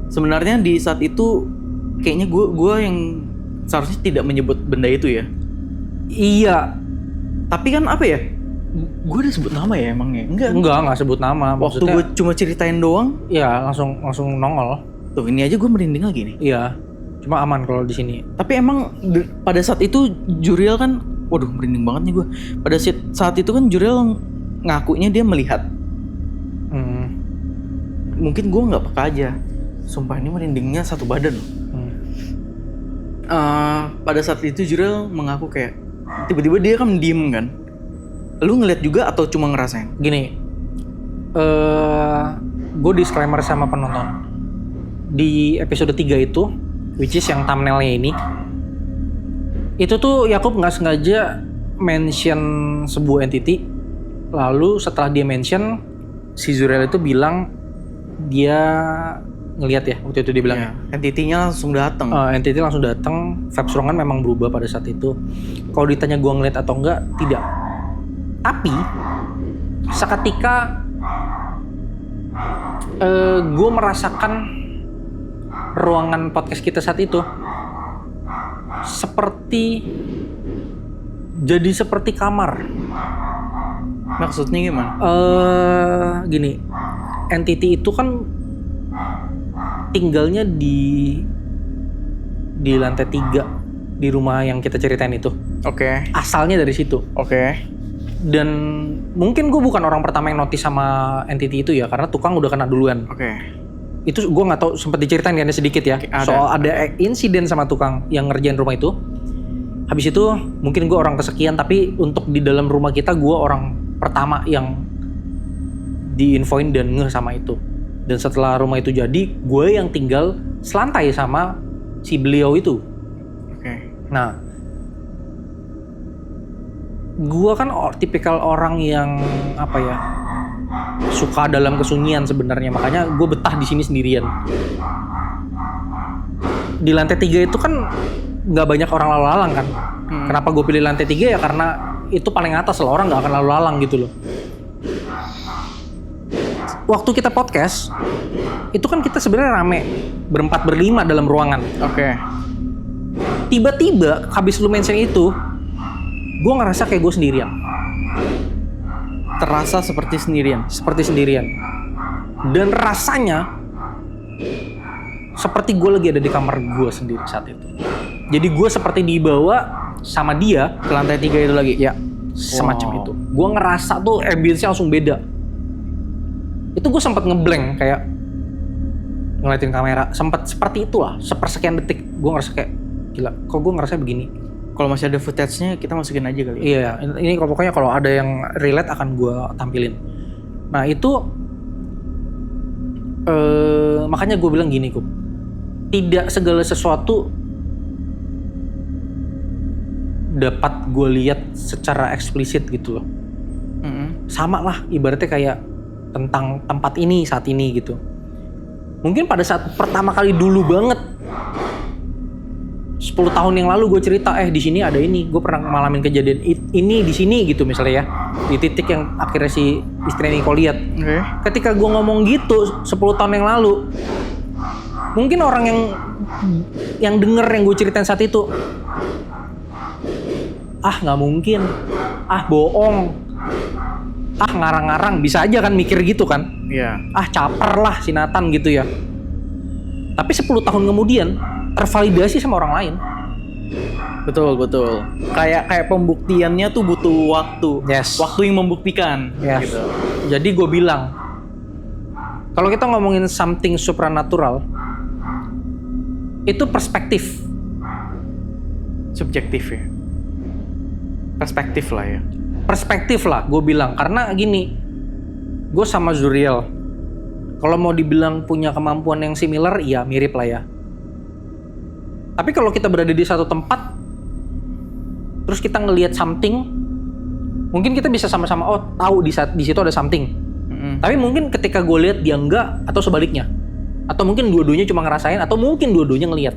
sebenarnya di saat itu kayaknya gue yang seharusnya tidak menyebut benda itu ya. iya, Tapi kan apa ya? Gue udah sebut nama ya emangnya? enggak sebut nama. Waktu Maksudnya, gue cuma ceritain doang. ya langsung nongol. Tuh ini aja gue merinding lagi nih. Iya. Cuma aman kalau di sini. Tapi emang pada saat itu Juriel kan, waduh merinding banget nih gue. Pada saat itu kan Juriel ngakunya dia melihat. Mungkin gue nggak peka aja. Sumpah ini merindingnya satu badan loh. pada saat itu Jurel mengaku kayak tiba-tiba dia kan diem kan. Lu ngeliat juga atau cuma ngerasain? Gini, gue disclaimer sama penonton. Di episode 3 itu, which is yang thumbnailnya ini, itu tuh Yakub nggak sengaja mention sebuah entity. Lalu setelah dia mention, si Zuriel itu bilang dia ngelihat ya, waktu itu dia bilang. Entitinya langsung datang. Entity langsung datang. Vibes ruangan memang berubah pada saat itu. Kalau ditanya gue ngeliat atau enggak, tidak. Tapi seketika gue merasakan ruangan podcast kita saat itu jadi seperti kamar. Maksudnya gimana? Gini, entity itu kan tinggalnya di lantai 3 di rumah yang kita ceritain itu. Oke. Asalnya dari situ. Oke. Dan mungkin gue bukan orang pertama yang notice sama entity itu ya, karena tukang udah kena duluan. Oke. Itu gue nggak tahu, sempat diceritain kan sedikit ya, soal ada insiden sama tukang yang ngerjain rumah itu. Habis itu mungkin gue orang kesekian, tapi untuk di dalam rumah kita gue orang pertama yang diinfoin dan ngeh sama itu. Dan setelah rumah itu jadi, gue yang tinggal selantai sama si beliau itu. Oke. Nah, gue kan tipikal orang yang apa ya, suka dalam kesunyian sebenarnya, makanya gue betah di sini sendirian. Di lantai 3 itu kan nggak banyak orang lalu lalang kan. Kenapa gue pilih lantai 3 ya karena itu paling atas lah, orang nggak akan lalu lalang gitu loh. Waktu kita podcast itu kan kita sebenarnya rame, berempat berlima dalam ruangan. Oke. Tiba-tiba habis lu mention itu, gue ngerasa kayak gue sendirian. Terasa seperti sendirian. Seperti sendirian. Dan rasanya seperti gue lagi ada di kamar gue sendiri saat itu. Jadi gue seperti dibawa sama dia Ke lantai 3 itu lagi? ya, semacam itu. Gue ngerasa tuh ambience-nya langsung beda. Itu gue sempat ngeblank kayak ngeliatin kamera. Sempat seperti itulah, sepersekian detik gue ngerasa kayak gila, kok gue ngerasa begini. Kalau masih ada footage-nya kita masukin aja kali. Iya, ini pokoknya kalau ada yang relate akan gue tampilin. Nah itu makanya gue bilang gini, Kup. Tidak segala sesuatu dapat gue lihat secara eksplisit gitu loh. Sama lah, ibaratnya kayak tentang tempat ini saat ini gitu. Mungkin pada saat pertama kali dulu banget, 10 tahun yang lalu gue cerita, di sini ada ini, gue pernah ngalamin kejadian ini di sini gitu misalnya ya, di titik yang akhirnya si istri Niko lihat. Ketika gue ngomong gitu 10 tahun yang lalu, mungkin orang yang denger yang gue ceritain saat itu, nggak mungkin, bohong, ngarang-ngarang, bisa aja kan mikir gitu kan. Iya. Caper lah si Nathan gitu ya. Tapi 10 tahun kemudian tervalidasi sama orang lain. Betul. Kayak pembuktiannya tuh butuh waktu. Yes. Waktu yang membuktikan. Yes. Gitu. Jadi gue bilang, kalau kita ngomongin something supernatural, itu perspektif. Subjektif ya. Perspektif lah ya. Perspektif lah gue bilang, karena gini, gue sama Zuriel kalau mau dibilang punya kemampuan yang similar, ya mirip lah ya. Tapi kalau kita berada di satu tempat terus kita ngelihat something, mungkin kita bisa sama-sama tahu di situ ada something. Tapi mungkin ketika gue lihat dia enggak, atau sebaliknya, atau mungkin dua-duanya cuma ngerasain, atau mungkin dua-duanya ngelihat.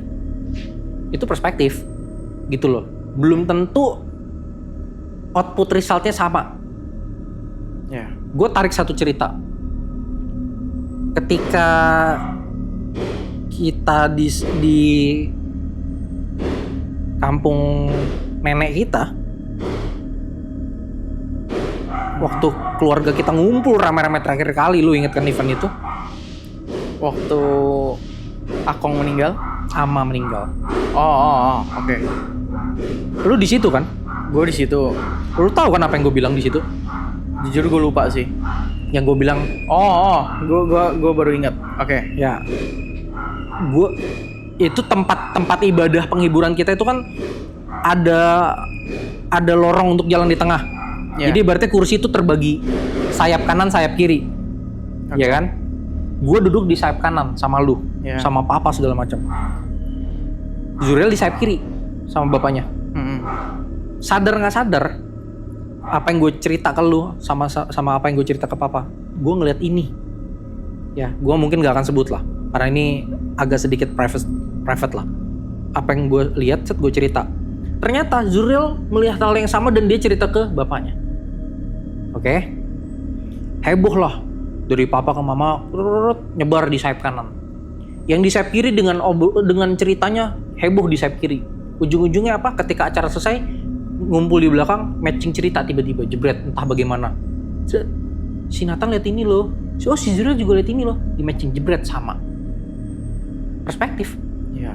Itu perspektif gitu loh. Belum tentu output resultnya sama. Ya. Gue tarik satu cerita. Ketika kita di kampung nenek kita, waktu keluarga kita ngumpul rame-rame terakhir kali, lu inget kan event itu? Waktu Akong meninggal? Ama meninggal. Oke. Lu di situ kan? Gue di situ. Lu tahu kan apa yang gue bilang di situ? Jujur gue lupa sih. Yang gue bilang, Gue baru ingat. Oke. ya, gue itu tempat ibadah penghiburan kita itu kan ada lorong untuk jalan di tengah. Ya. Jadi berarti kursi itu terbagi sayap kanan, sayap kiri. Ya kan? Gue duduk di sayap kanan sama lu, sama papa segala macam. Zuriel di sayap kiri sama bapaknya. Sadar nggak sadar, apa yang gue cerita ke lu sama apa yang gue cerita ke papa, gue ngeliat ini. Ya, gue mungkin nggak akan sebut lah, karena ini agak sedikit private lah. Apa yang gue lihat, gue cerita. Ternyata Zuriel melihat hal yang sama dan dia cerita ke bapaknya. Oke? Heboh lah. Dari papa ke mama nyebar di sayap kanan. Yang di sayap kiri dengan ceritanya heboh di sayap kiri. Ujung-ujungnya apa? Ketika acara selesai, ngumpul di belakang, matching cerita tiba-tiba jebret entah bagaimana. Si Nathan lihat ini loh. Si Zuriel juga lihat ini loh. Di matching jebret sama. Perspektif. Ya.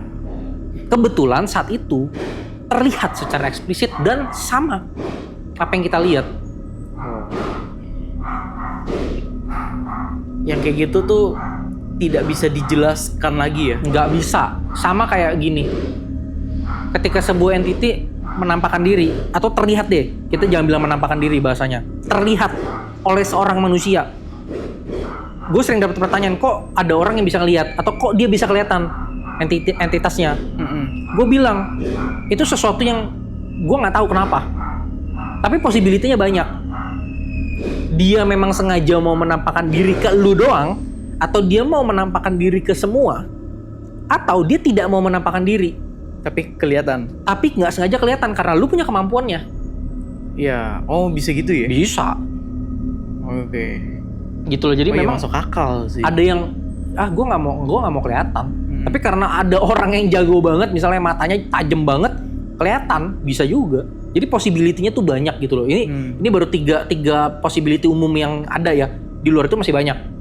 Kebetulan saat itu terlihat secara eksplisit dan sama apa yang kita lihat. Yang kayak gitu tuh tidak bisa dijelaskan lagi ya? Nggak bisa. Sama kayak gini. Ketika sebuah entiti menampakkan diri, atau terlihat deh, kita jangan bilang menampakkan diri bahasanya, terlihat oleh seorang manusia. Gue sering dapat pertanyaan, kok ada orang yang bisa ngelihat, atau kok dia bisa kelihatan entitasnya. Gue bilang, itu sesuatu yang gue nggak tahu kenapa. Tapi possibility-nya banyak. Dia memang sengaja mau menampakkan diri ke lu doang, atau dia mau menampakkan diri ke semua, atau dia tidak mau menampakkan diri tapi kelihatan. Tapi nggak sengaja kelihatan karena lu punya kemampuannya. Iya. Oh, bisa gitu ya? Bisa. Oke. Gitu loh. Jadi memang masuk akal sih. ada yang gue nggak mau kelihatan. Tapi karena ada orang yang jago banget, misalnya matanya tajam banget, kelihatan, bisa juga. Jadi possibility-nya tuh banyak gitu loh. Ini baru tiga possibility umum yang ada ya. Di luar itu masih banyak.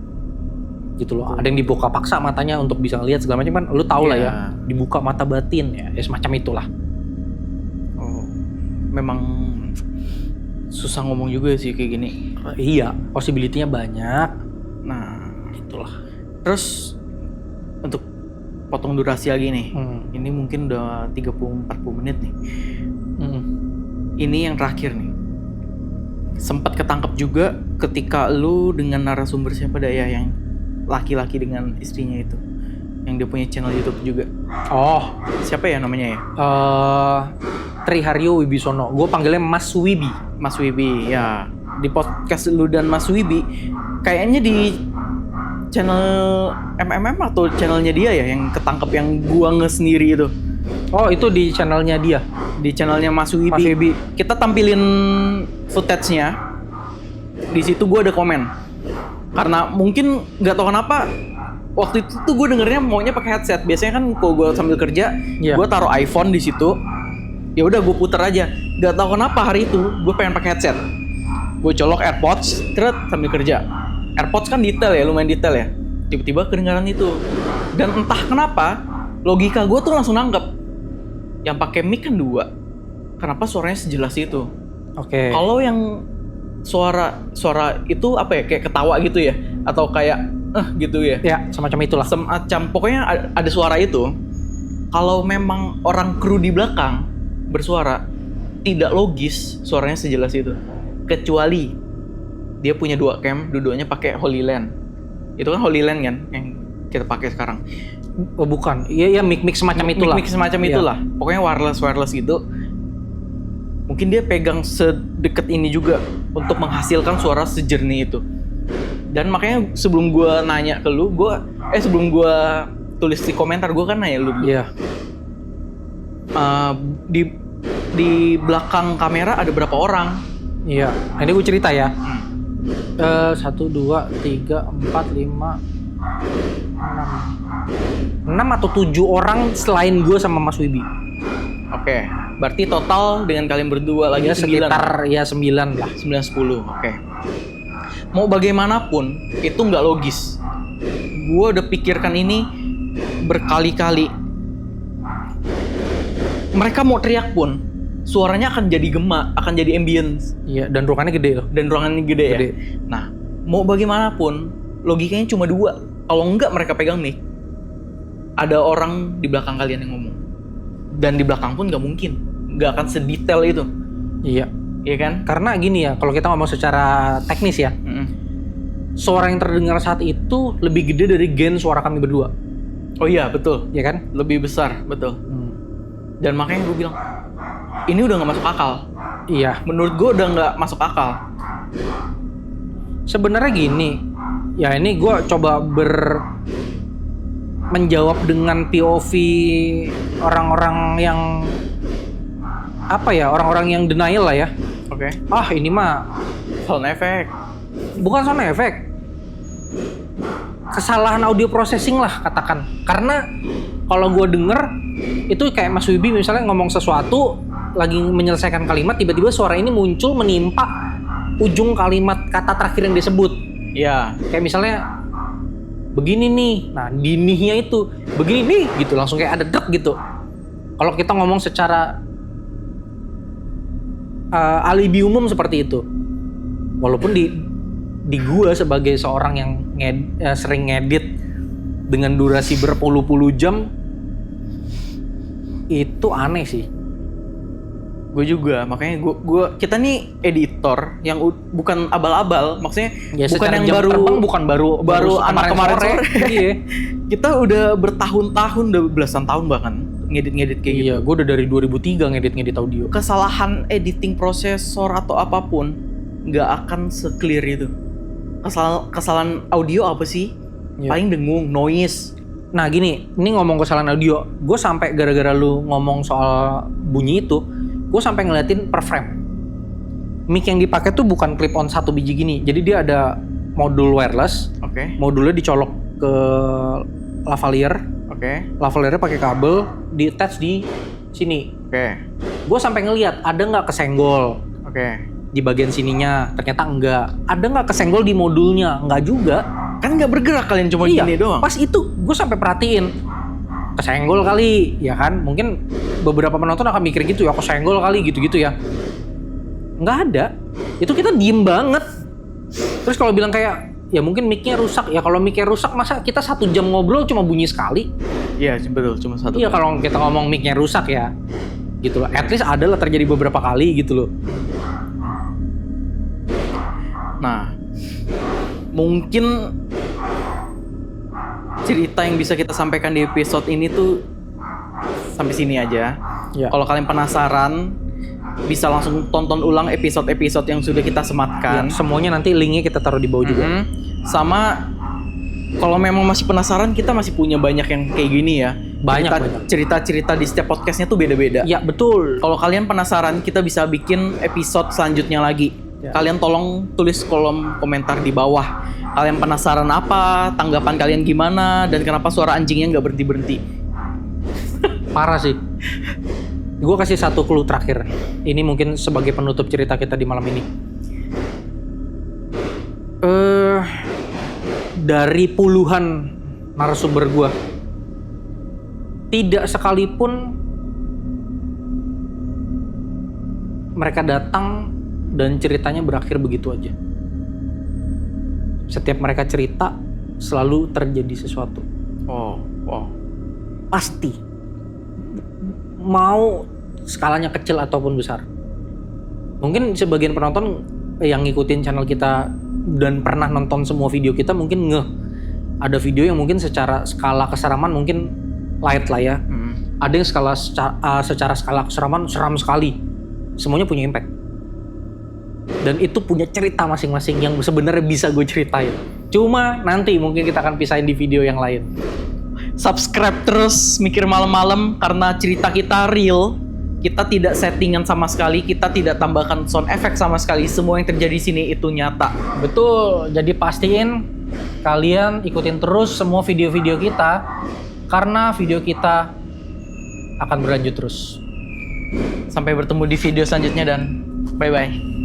Gitu loh. Ada yang dibuka paksa matanya untuk bisa ngelihat segala macam kan. Lu tau lah ya. Dibuka mata batin ya. Semacam itulah. Oh. Memang susah ngomong juga sih kayak gini. Iya, possibility-nya banyak. Nah, Gitulah. terus untuk potong durasi lagi nih. Ini mungkin udah 30-40 menit nih. Ini yang terakhir nih. Sempat ketangkep juga ketika lu dengan narasumber siapa Daya yang laki-laki dengan istrinya itu, yang dia punya channel YouTube juga. Oh, Siapa ya namanya ya? Triharyo Wibisono. Gue panggilnya Mas Wibi. Mas Wibi, ya. Di podcast lu dan Mas Wibi, kayaknya di channel MMM atau channelnya dia ya yang ketangkep yang gua sendiri itu. Oh, itu di channelnya dia. Di channelnya Mas Wibi. Mas Wibi. Kita tampilin footage-nya. Di situ gua ada komen. Karena mungkin nggak tahu kenapa waktu itu tuh gue dengernya maunya pakai headset. Biasanya kan kalau gue sambil kerja, gue taruh iPhone di situ. Ya udah gue puter aja. Nggak tahu kenapa hari itu gue pengen pakai headset. Gue colok AirPods, sambil kerja. AirPods kan detail ya, lumayan detail ya. Tiba-tiba kedengaran itu. Dan entah kenapa logika gue tuh langsung nangkep. Yang pakai mic kan 2. Kenapa suaranya sejelas itu? Oke. Kalau yang suara itu apa ya, kayak ketawa gitu ya, atau kayak gitu ya, Ya, semacam itulah. semacam pokoknya ada suara itu. Kalau memang orang kru di belakang bersuara, tidak logis suaranya sejelas itu, kecuali dia punya 2 cam, dua-duanya pakai HoloLens. Itu kan HoloLens kan yang kita pakai sekarang. Oh, bukan. Iya, mic semacam itulah. Mic semacam itulah. Pokoknya wireless gitu. Mungkin dia pegang sedekat ini juga untuk menghasilkan suara sejernih itu. Dan makanya sebelum gue nanya ke lu, sebelum gue tulis di komentar, gue kan nanya lu. Iya. Di belakang kamera ada berapa orang? Iya. Ini gue cerita ya. 1, 2, 3, 4, 5, 6 atau 7 orang selain gue sama Mas Wibi. Oke. Berarti total dengan kalian berdua lagi Ya, sekitar 9 lah. 9-10. Oke. Mau bagaimanapun itu nggak logis. Gue udah pikirkan ini berkali-kali. Mereka mau teriak pun suaranya akan jadi gema, akan jadi ambience. Iya, dan ruangannya gede loh. Dan ruangannya gede ya. Nah, mau bagaimanapun logikanya cuma 2. Kalau enggak mereka pegang mic. ada orang di belakang kalian yang ngomong. Dan di belakang pun nggak akan sedetail itu. Iya. Iya kan? Karena gini ya, kalau kita ngomong secara teknis ya, suara yang terdengar saat itu lebih gede dari gen suara kami berdua. Oh iya, betul. Iya kan? Lebih besar, betul. Dan makanya gue bilang, ini udah nggak masuk akal. Iya. Menurut gue udah nggak masuk akal. Sebenarnya gini, ya ini gue coba menjawab dengan POV orang-orang yang apa ya, orang-orang yang denial lah ya. Oke. Ah ini mah Sound effect. bukan sound effect, kesalahan audio processing lah katakan. Karena kalau gue denger itu kayak Mas Wibi misalnya ngomong sesuatu lagi menyelesaikan kalimat, tiba-tiba suara ini muncul menimpa ujung kalimat kata terakhir yang disebut. Iya. Kayak misalnya begini nih, nah di nih-nya itu begini nih gitu, langsung kayak ada dek gitu. Kalau kita ngomong secara alibi umum seperti itu, walaupun di gua sebagai seorang yang sering ngedit dengan durasi berpuluh-puluh jam, itu aneh sih. Gue juga, makanya kita nih editor yang bukan abal-abal, maksudnya Ya, bukan yang jam baru terbang, bukan baru anak kemarin sore. Iya. Kita udah bertahun-tahun, udah belasan tahun bahkan ngedit kayak gitu. Iya, gue udah dari 2003 ngedit audio. Kesalahan editing prosesor atau apapun nggak akan se-clear itu. Kesalahan audio apa sih? Iya. Paling dengung, noise. Nah gini, ini ngomong kesalahan audio, gue sampai gara-gara lu ngomong soal bunyi itu, gue sampai ngeliatin per frame. Mic yang dipakai tuh bukan clip on satu biji gini, jadi dia ada modul wireless. Oke. Modulnya dicolok ke lavalier. Oke. Lavaliernya pakai kabel, di attach di sini. Oke. Gue sampai ngeliat ada nggak kesenggol Oke. di bagian sininya, ternyata enggak. Ada nggak kesenggol di modulnya? Enggak juga. Kan nggak bergerak, kalian cuma Iya, gini doang. pas itu gue sampai perhatiin kesenggol kali, ya kan? Mungkin beberapa penonton akan mikir gitu ya, kesenggol kali gitu-gitu ya. Nggak ada. Itu kita diem banget. Terus kalau bilang kayak, ya mungkin mic-nya rusak. Ya kalau mic-nya rusak, masa kita 1 jam ngobrol cuma bunyi sekali? Iya, betul, cuma satu. Iya, kalau kita ngomong mic-nya rusak ya, gitu loh. At least ada lah terjadi beberapa kali gitu loh. Nah, mungkin cerita yang bisa kita sampaikan di episode ini tuh sampai sini aja. Ya. Kalau kalian penasaran, bisa langsung tonton ulang episode-episode yang sudah kita sematkan. Ya, semuanya nanti linknya kita taruh di bawah juga. Sama kalau memang masih penasaran, kita masih punya banyak yang kayak gini ya. Banyak. Cerita-cerita di setiap podcastnya tuh beda-beda. Ya betul. Kalau kalian penasaran, kita bisa bikin episode selanjutnya lagi. Ya. Kalian tolong tulis kolom komentar di bawah. Kalian penasaran apa, tanggapan kalian gimana, dan kenapa suara anjingnya nggak berhenti-berhenti. Parah sih. Gue kasih satu clue terakhir. Ini mungkin sebagai penutup cerita kita di malam ini. Dari puluhan narasumber gue, tidak sekalipun mereka datang dan ceritanya berakhir begitu aja. Setiap mereka cerita, selalu terjadi sesuatu. Oh, wow. Pasti. Mau skalanya kecil ataupun besar. Mungkin sebagian penonton yang ngikutin channel kita dan pernah nonton semua video kita mungkin ada video yang mungkin secara skala keseraman mungkin light lah ya. Ada yang secara skala keseraman seram sekali. Semuanya punya impact. Dan itu punya cerita masing-masing yang sebenarnya bisa gue ceritain. Cuma nanti mungkin kita akan pisahin di video yang lain. Subscribe terus Mikir Malam-Malam karena cerita kita real. Kita tidak settingan sama sekali, kita tidak tambahkan sound effect sama sekali. Semua yang terjadi di sini itu nyata. Betul. Jadi pastiin kalian ikutin terus semua video-video kita karena video kita akan berlanjut terus. Sampai bertemu di video selanjutnya dan bye-bye.